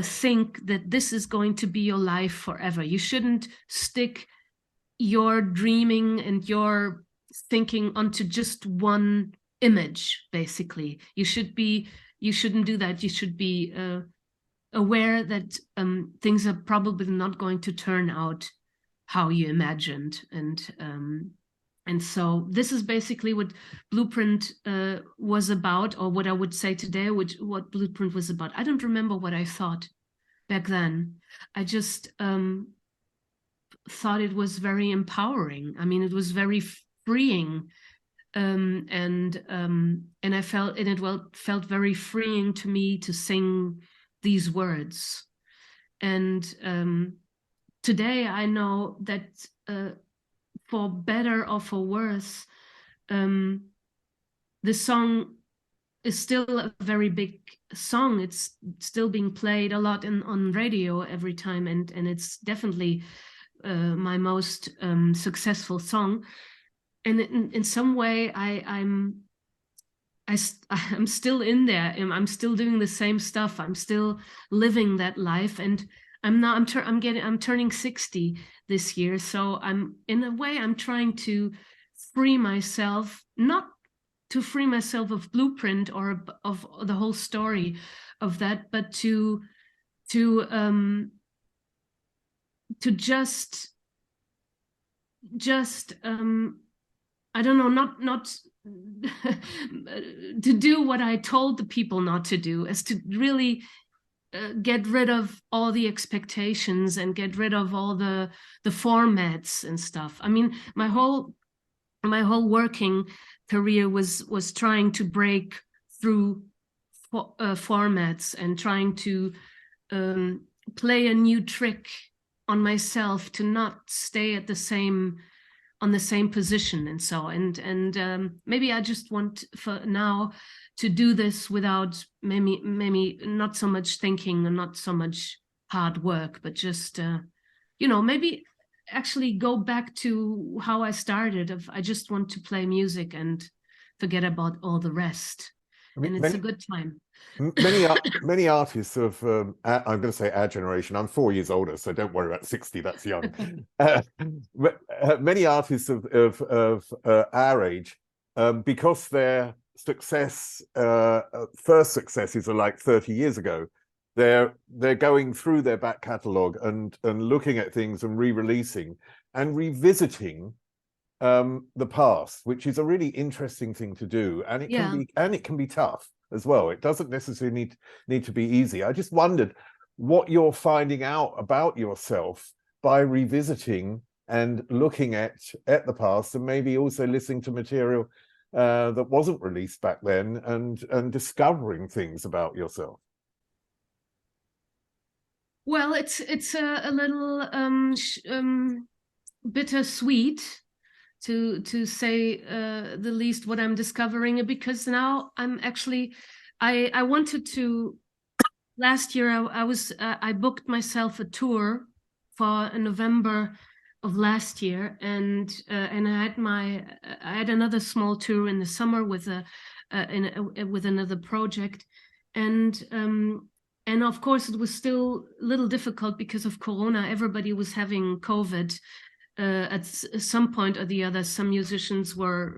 think that this is going to be your life forever. You shouldn't stick your dreaming and your thinking onto just one image, basically. You shouldn't do that. You should be aware that things are probably not going to turn out how you imagined. And so this is basically what Blueprint was about, or what I would say today, what Blueprint was about. I don't remember what I thought back then. I just thought it was very empowering. I mean, it was very freeing and I felt, and felt very freeing to me to sing these words. And today I know that for better or for worse, the song is still a very big song. It's still being played a lot on radio every time, and it's definitely my most successful song. And in some way, I'm still in there. I'm still doing the same stuff. I'm still living that life, and I'm turning 60 this year. So in a way, I'm trying to free myself, not to free myself of Blueprint or of the whole story of that, but to just I don't know, not to do what I told the people not to do, is to really get rid of all the expectations and get rid of all the formats and stuff. I mean, my whole working career was trying to break through formats and trying to play a new trick on myself to not stay at the same position. And so maybe I just want for now to do this without maybe not so much thinking and not so much hard work, but just maybe actually go back to how I started. I just want to play music and forget about all the rest. I mean, and it's a good time. Many artists of I'm going to say our generation. I'm 4 years older, so don't worry about 60. That's young. Many artists of our age, because their success, first successes are like 30 years ago. They're going through their back catalogue and looking at things and re-releasing and revisiting the past, which is a really interesting thing to do, and it can be tough as well. It doesn't necessarily need to be easy. I just wondered what you're finding out about yourself by revisiting and looking at the past, and maybe also listening to material that wasn't released back then, and discovering things about yourself. Well, it's a little bittersweet, to say the least, what I'm discovering, because now I'm actually I wanted to. Last year I booked myself a tour for November of last year, and I had another small tour in the summer with with another project, and of course it was still a little difficult because of Corona. Everybody was having COVID. At some point or the other, some musicians were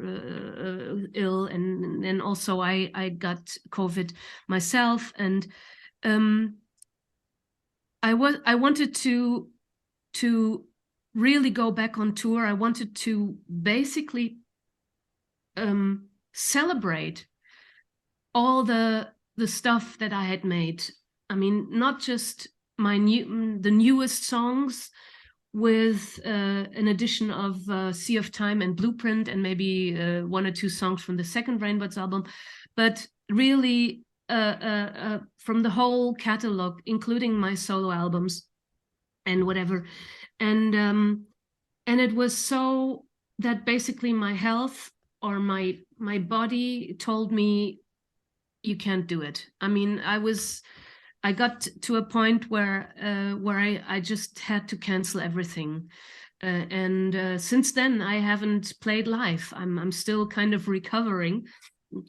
ill, and then also I got COVID myself, and I wanted to really go back on tour. I wanted to basically celebrate all the stuff that I had made. I mean, not just the newest songs, with an addition of Sea of Time and Blueprint, and maybe 1 or 2 songs from the second Rainbirds album, but really from the whole catalog, including my solo albums and whatever. And it was so that basically my health or my body told me, you can't do it. I mean, I got to a point where I just had to cancel everything, and since then I haven't played live. I'm still kind of recovering.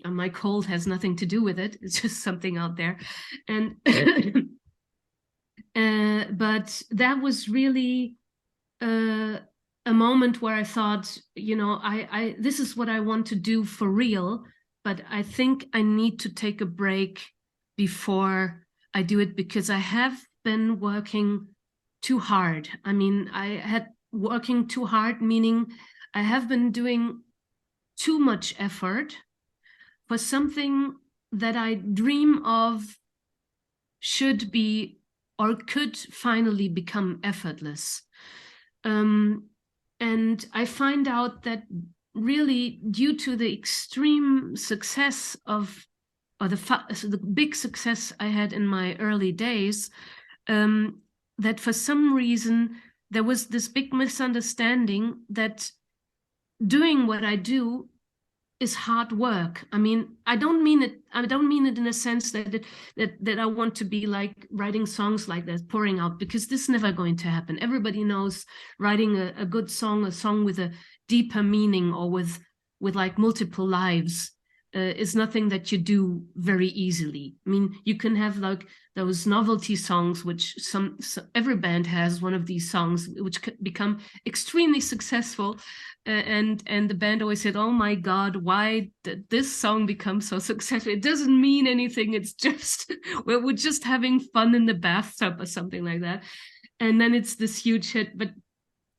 My cold has nothing to do with it. It's just something out there, and but that was really a moment where I thought, this is what I want to do for real, but I think I need to take a break before I do it, because I have been working too hard. I mean, I had working too hard, meaning I have been doing too much effort for something that I dream of should be or could finally become effortless. And I find out that really, due to the extreme success of, or the big success I had in my early days, that for some reason there was this big misunderstanding that doing what I do is hard work. I mean, I don't mean it in a sense that I want to be like writing songs like that, pouring out, because this is never going to happen. Everybody knows writing a good song, a song with a deeper meaning, or with like multiple lives, is nothing that you do very easily. I mean, you can have like those novelty songs, which every band has one of these songs, which become extremely successful. And the band always said, "Oh my God, why did this song become so successful?" It doesn't mean anything. It's just we're just having fun in the bathtub or something like that. And then it's this huge hit. But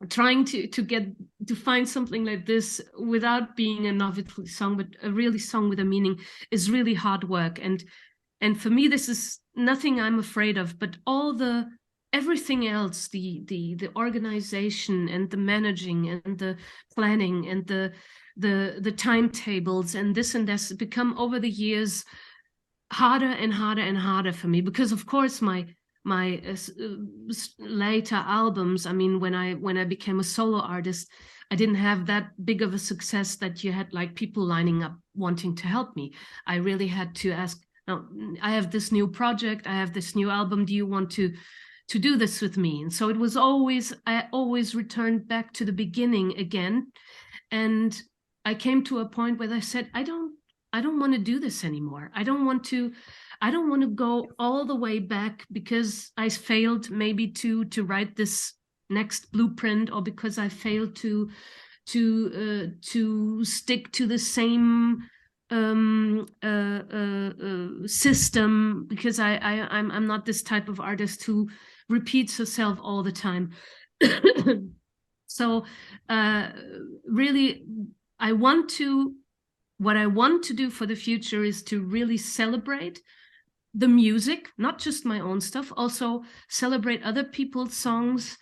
trying to find something like this without being a novelty song, but a really song with a meaning, is really hard work. And for me, this is nothing I'm afraid of, but everything else, the organization and the managing and the planning and the timetables and this and this become over the years harder and harder and harder for me, because of course my later albums, I mean, when I became a solo artist, I didn't have that big of a success that you had like people lining up wanting to help me. I really had to ask, now I have this new project, I have this new album, do you want to do this with me? And so it was I always returned back to the beginning again. And I came to a point where I said, I don't want to do this anymore. I don't want to go all the way back because I failed maybe to write this next blueprint, or because I failed to stick to the same system, because I'm not this type of artist who repeats herself all the time. So really, what I want to do for the future is to really celebrate the music, not just my own stuff, also celebrate other people's songs,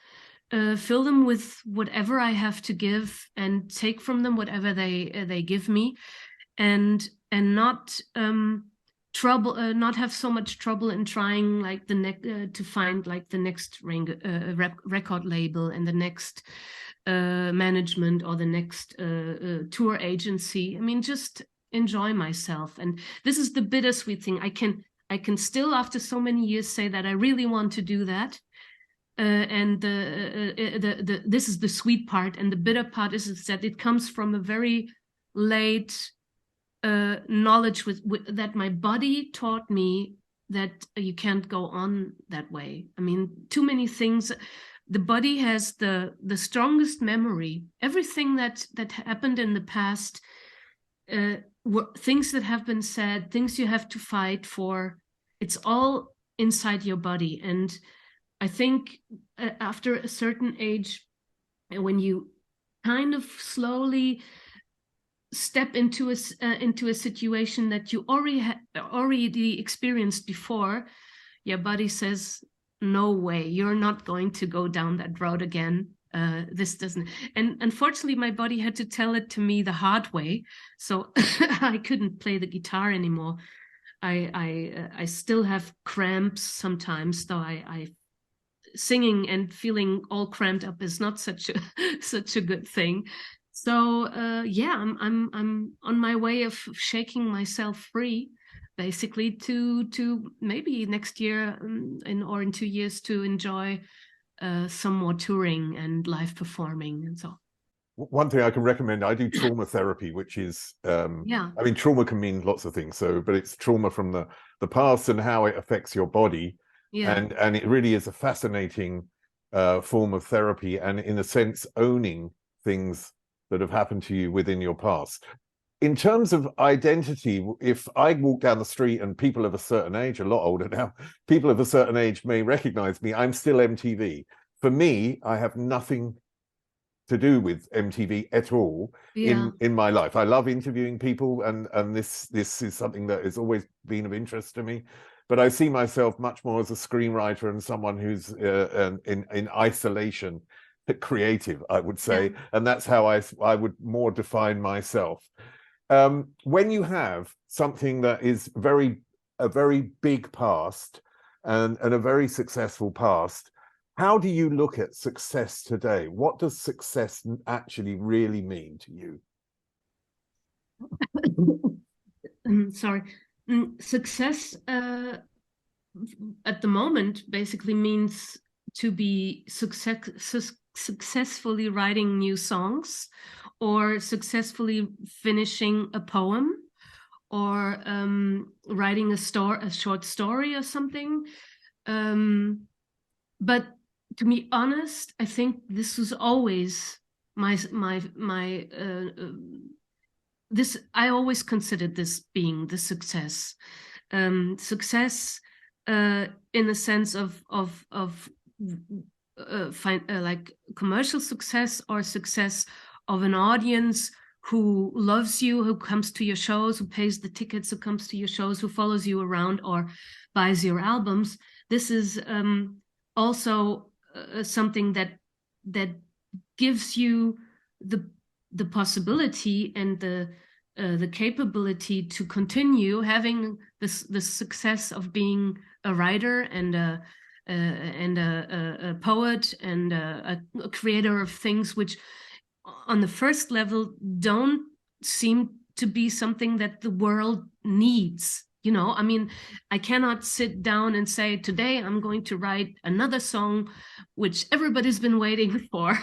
fill them with whatever I have to give, and take from them whatever they give me, and not not have so much trouble in trying like to find like the next record label and the next management or the next tour agency. I mean, just enjoy myself. And this is the bittersweet thing. I can still, after so many years, say that I really want to do that. And this is the sweet part, and the bitter part is that it comes from a very late knowledge that my body taught me, that you can't go on that way. I mean, too many things. The body has the strongest memory. Everything that happened in the past, things that have been said, things you have to fight for, it's all inside your body. And I think after a certain age, when you kind of slowly step into a situation that you already experienced before, your body says, no way, you're not going to go down that road again. This doesn't. And unfortunately, my body had to tell it to me the hard way. So I couldn't play the guitar anymore. I still have cramps sometimes, though I singing and feeling all cramped up is not such a good thing. So yeah, I'm on my way of shaking myself free, basically, to maybe next year or in 2 years to enjoy some more touring and live performing and so. One thing I can recommend, I do trauma therapy, which is, yeah. I mean, trauma can mean lots of things. So, but it's trauma from the past and how it affects your body. Yeah. And it really is a fascinating form of therapy, and in a sense, owning things that have happened to you within your past. In terms of identity, if I walk down the street and people of a certain age, a lot older now, people of a certain age may recognize me, I'm still MTV. For me, I have nothing to do with MTV at all. Yeah. in my life. I love interviewing people, and this is something that has always been of interest to me. But I see myself much more as a screenwriter and someone who's in isolation creative, I would say, Yeah. and that's how I would more define myself. When you have something that is a very big past and a very successful past, how do you look at success today? What does success actually really mean to you? Sorry. Success at the moment basically means to be successfully writing new songs, or successfully finishing a poem, or writing a short story or something. But to be honest, I think this was always my this, I always considered this being the success. Success in the sense of like commercial success, or success of an audience who loves you, who comes to your shows, who pays the tickets, who comes to your shows, who follows you around or buys your albums. This is also something that gives you the possibility and the capability to continue having the success of being a writer and a poet and a creator of things which on the first level don't seem to be something that the world needs. You know, I mean, I cannot sit down and say, today I'm going to write another song which everybody's been waiting for.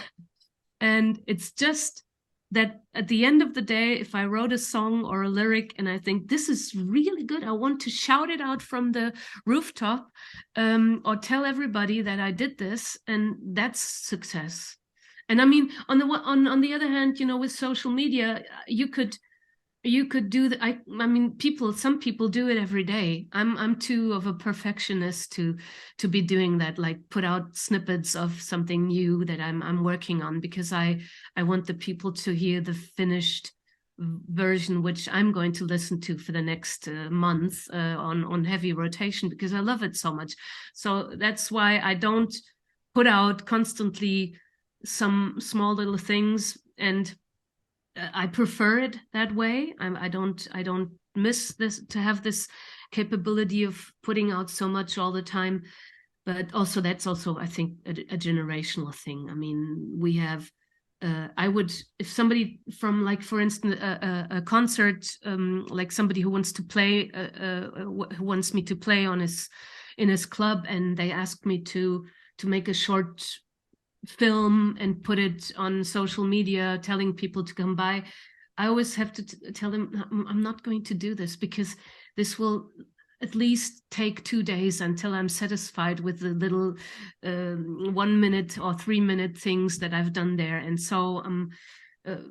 And it's just that at the end of the day, if I wrote a song or a lyric and I think this is really good, I want to shout it out from the rooftop, or tell everybody that I did this, and that's success. And I mean, on the other hand, you know, with social media, you could do that. I mean, some people do it every day. I'm too of a perfectionist to be doing that, like put out snippets of something new that I'm working on, because I want the people to hear the finished version, which I'm going to listen to for the next month on heavy rotation, because I love it so much. So that's why I don't put out constantly some small little things, and I prefer it that way. I don't miss this, to have this capability of putting out so much all the time. But also, that's also, I think, a generational thing. I mean, we have I would, if somebody from, like, for instance, a concert, like somebody who wants to play, who wants me to play in his club, and they ask me to make a short film and put it on social media telling people to come by, I always have to tell them I'm not going to do this, because this will at least take 2 days until I'm satisfied with the little 1 minute or 3 minute things that I've done there. And so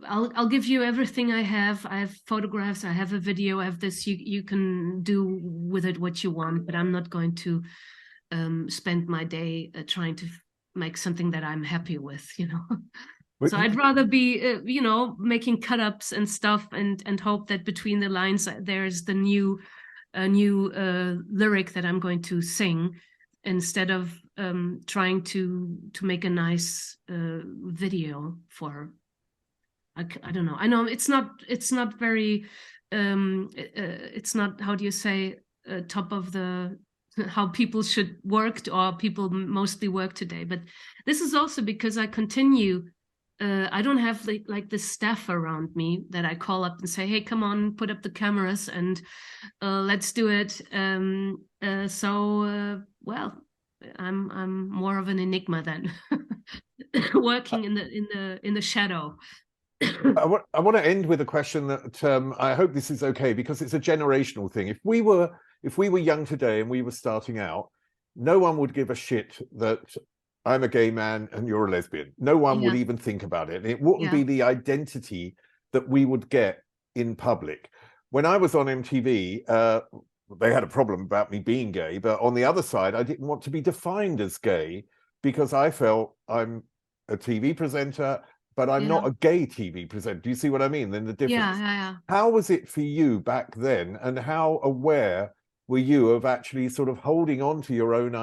I'll give you everything I have. I have photographs, I have a video, I have this. You can do with it what you want, but I'm not going to spend my day trying to make something that I'm happy with, you know. So I'd rather be, you know, making cut-ups and stuff, and hope that between the lines there's the new lyric that I'm going to sing, instead of trying to make a nice video for. I don't know. I know it's not very. It's not, how do you say, top of the how people should work, or people mostly work today. But this is also because I continue. I don't have like this staff around me that I call up and say, hey, come on, put up the cameras and let's do it. Well, I'm more of an enigma then, working in the shadow. I want to end with a question that I hope this is okay, because it's a generational thing. If we were young today and we were starting out, no one would give a shit that I'm a gay man and you're a lesbian. No one would even think about it. It wouldn't be the identity that we would get in public. When I was on MTV, they had a problem about me being gay, but on the other side, I didn't want to be defined as gay, because I felt I'm a TV presenter, but I'm not a gay TV presenter. Do you see what I mean? Then the difference. How was it for you back then, and how aware were you of actually sort of holding on to your own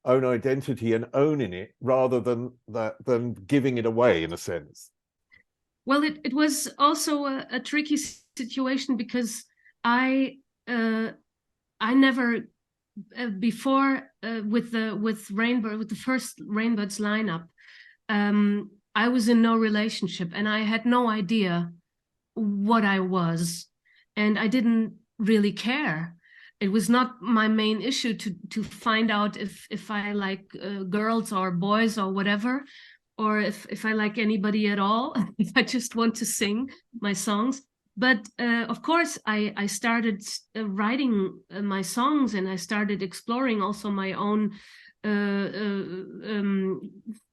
own identity and owning it rather than giving it away, in a sense? Well, it was also a tricky situation because I never before with the first Rainbirds lineup, I was in no relationship and I had no idea what I was, and I didn't really care. It was not my main issue to find out if I like girls or boys or whatever, or if I like anybody at all. If I just want to sing my songs. But of course, I started writing my songs, and I started exploring also my own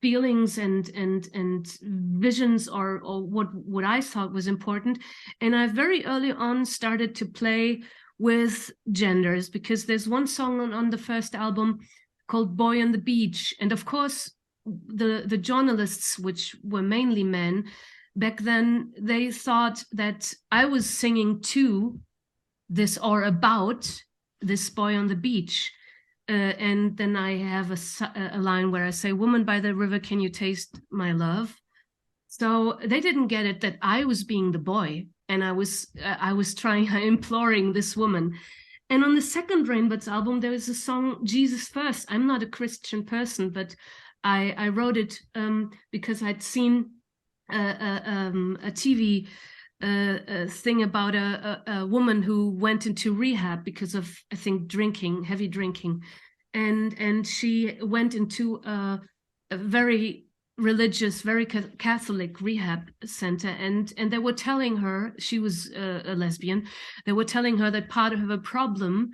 feelings and visions, or what I thought was important. And I very early on started to play with genders, because there's one song on the first album called Boy on the Beach. And of course, the journalists, which were mainly men, back then, they thought that I was singing to this or about this boy on the beach. And then I have a line where I say, "Woman by the river, can you taste my love?" So they didn't get it that I was being the boy, and I was trying, imploring this woman. And on the second Rainbirds album, there is a song, Jesus First. I'm not a Christian person, but I wrote it because I'd seen a TV thing about a woman who went into rehab because of, I think, heavy drinking, and she went into a very religious, very Catholic rehab center, and they were telling her, she was a lesbian, they were telling her that part of her problem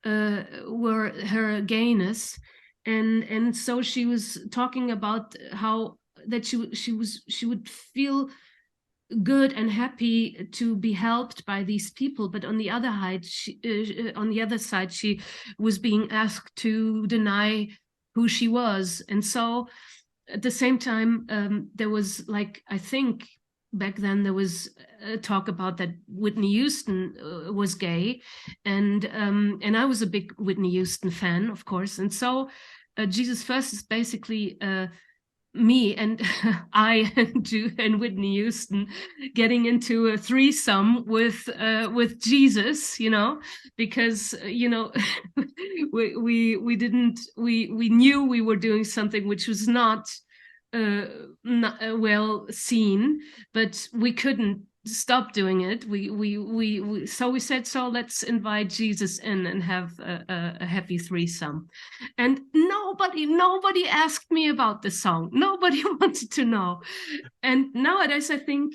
were her gayness, and so she was talking about how that she would feel good and happy to be helped by these people, but on the other side she was being asked to deny who she was. And so at the same time, there was, like, I think back then there was a talk about that Whitney Houston was gay, and I was a big Whitney Houston fan, of course. And so Jesus First is basically me and I and Whitney Houston getting into a threesome with Jesus, because we knew we were doing something which was not well seen, but we couldn't stop doing it. So we said, so let's invite Jesus in and have a happy threesome. And nobody asked me about the song. Nobody wanted to know. And nowadays, I think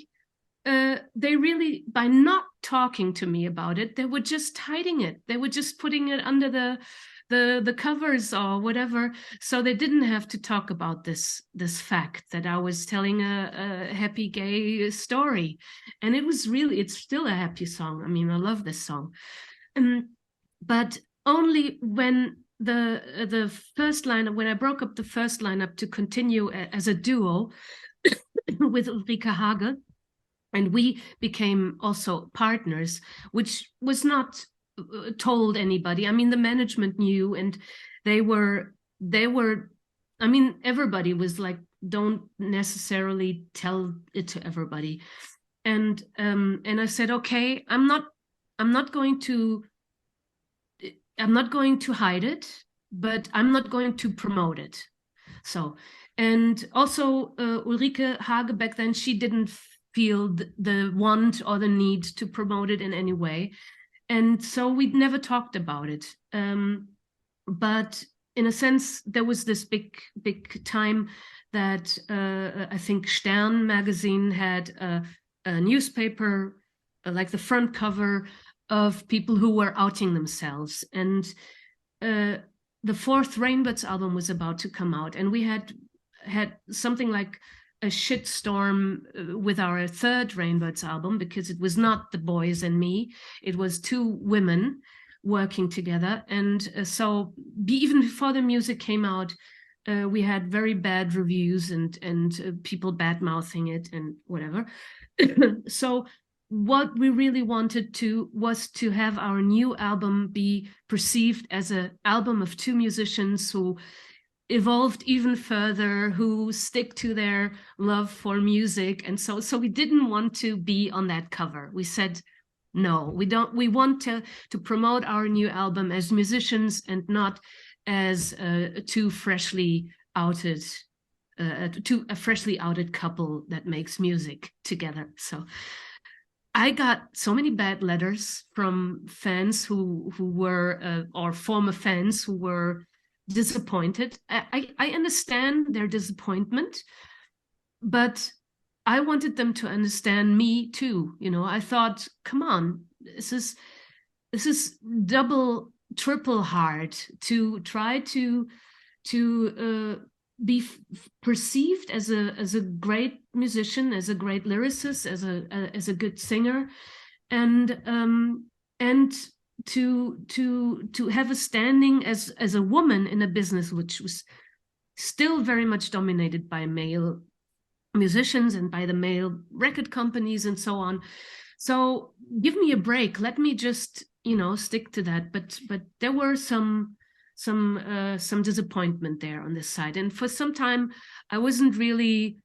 they really, by not talking to me about it, they were just hiding it. They were just putting it under the covers or whatever, so they didn't have to talk about this fact that I was telling a happy gay story. And it's still a happy song. I mean, I love this song, but only when the first lineup, when I broke up the first lineup to continue as a duo with Ulrike Hage, and we became also partners, which was not told anybody. I mean, the management knew, and they were I mean, everybody was like, don't necessarily tell it to everybody. And I said, okay, I'm not going to hide it, but I'm not going to promote it. So, and also Ulrike Hage back then, she didn't feel the want or the need to promote it in any way. And so we'd never talked about it. But in a sense, there was this big time that I think Stern magazine had a newspaper, like the front cover of people who were outing themselves. And the fourth Rainbirds album was about to come out. And we had something like a shitstorm with our third Rainbirds album, because it was not the boys and me, it was two women working together. And so even before the music came out, we had very bad reviews and people bad-mouthing it and whatever. So what we really wanted was to have our new album be perceived as an album of two musicians who evolved even further, who stick to their love for music. And so we didn't want to be on that cover. We said, no, we don't. We want to promote our new album as musicians and not as two freshly outed to a freshly outed couple that makes music together. So I got so many bad letters from fans who were or former fans who were disappointed. I understand their disappointment, but I wanted them to understand me too. You know, I thought, come on, this is double, triple hard to try to be perceived as a great musician, as a great lyricist, as a good singer, and to have a standing as a woman in a business which was still very much dominated by male musicians and by the male record companies and so on. So give me a break. Let me just, stick to that. But there were some disappointment there on this side, and for some time I wasn't really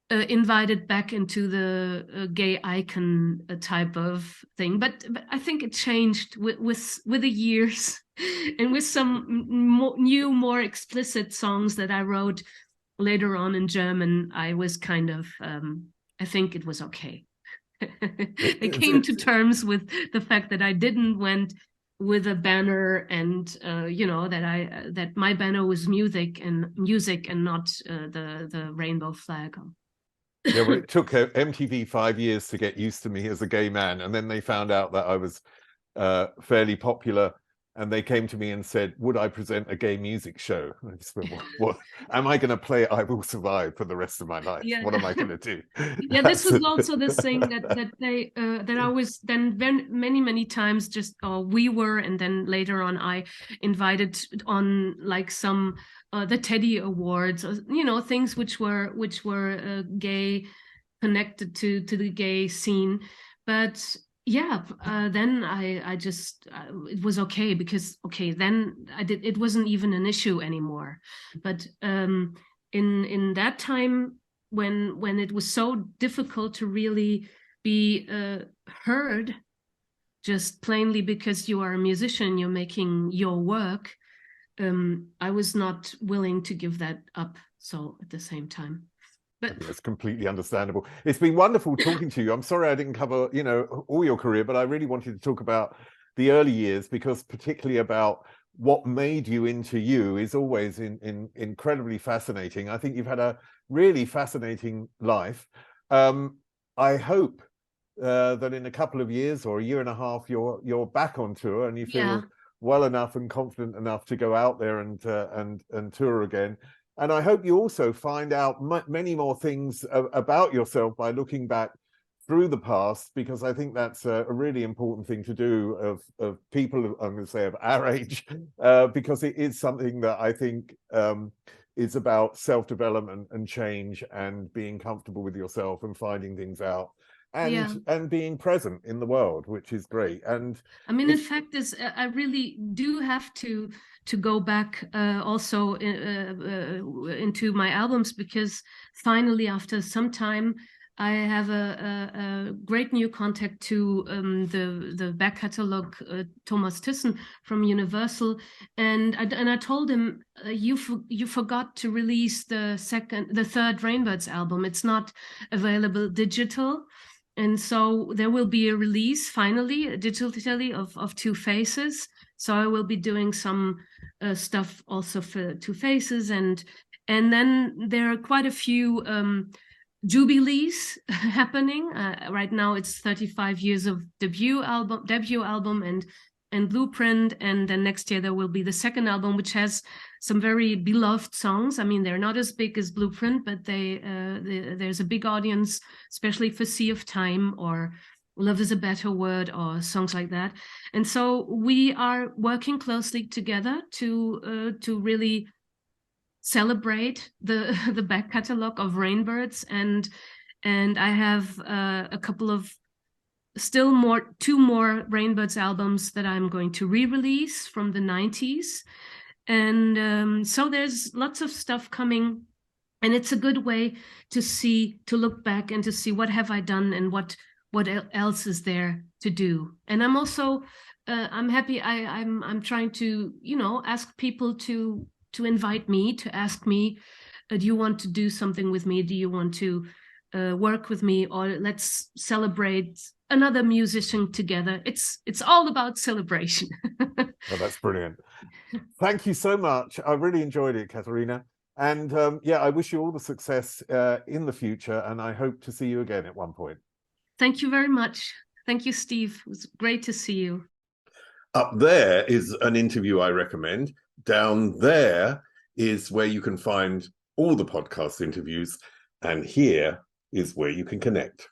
invited back into the gay icon type of thing. But I think it changed with the years, and with some new, more explicit songs that I wrote later on in German. I was kind of, I think it was okay. I came to terms with the fact that I didn't went with a banner, and that my banner was music and not the rainbow flag. Yeah, well, it took MTV 5 years to get used to me as a gay man, and then they found out that I was fairly popular, and they came to me and said, would I present a gay music show? And I just went, what am I going to play I Will Survive for the rest of my life? Yeah. What am I going to do? Yeah, this was also the thing that I was then many times just we were, and then later on I invited on like some the Teddy Awards, or, things which were gay, connected to the gay scene. But yeah, then I just it was okay, because then it wasn't even an issue anymore. But in that time, when it was so difficult to really be heard, just plainly because you are a musician, you're making your work, I was not willing to give that up. So at the same time. But that's completely understandable. It's been wonderful talking to you. I'm sorry I didn't cover, all your career, but I really wanted to talk about the early years, because particularly about what made you into you is always incredibly fascinating. I think you've had a really fascinating life. I hope that in a couple of years or a year and a half, you're back on tour and you feel well enough and confident enough to go out there and tour again. And I hope you also find out many more things about yourself by looking back through the past, because I think that's a really important thing to do of people, I'm going to say, of our age, because it is something that I think is about self-development and change and being comfortable with yourself and finding things out. And being present in the world, which is great. And I mean, in fact, I really do have to go back also into my albums, because finally, after some time, I have a great new contact to the back catalog, Thomas Thyssen from Universal, and I told him, you forgot to release the third Rainbirds album. It's not available digital. And so there will be a release finally, digitally, of Two Faces. So I will be doing some stuff also for Two Faces, and then there are quite a few jubilees happening. Right now it's 35 years of debut album and Blueprint, and then next year there will be the second album, which has some very beloved songs. I mean, they're not as big as Blueprint, but there's a big audience, especially for Sea of Time or Love is a Better Word or songs like that. And so we are working closely together to really celebrate the back catalog of Rainbirds, and I have a couple of two more Rainbirds albums that I'm going to re-release from the 90s. And so there's lots of stuff coming, and it's a good way to look back and to see what have I done and what else is there to do. And I'm also I'm happy. I'm trying to, you know, ask people to invite me, to ask me, do you want to do something with me? Do you want to work with me, or let's celebrate another musician together? It's all about celebration. Oh, that's brilliant. Thank you so much. I really enjoyed it, Katharina. And yeah, I wish you all the success in the future, and I hope to see you again at one point. Thank you very much. Thank you, Steve. It was great to see you. Up there is an interview I recommend. Down there is where you can find all the podcast interviews. And here is where you can connect.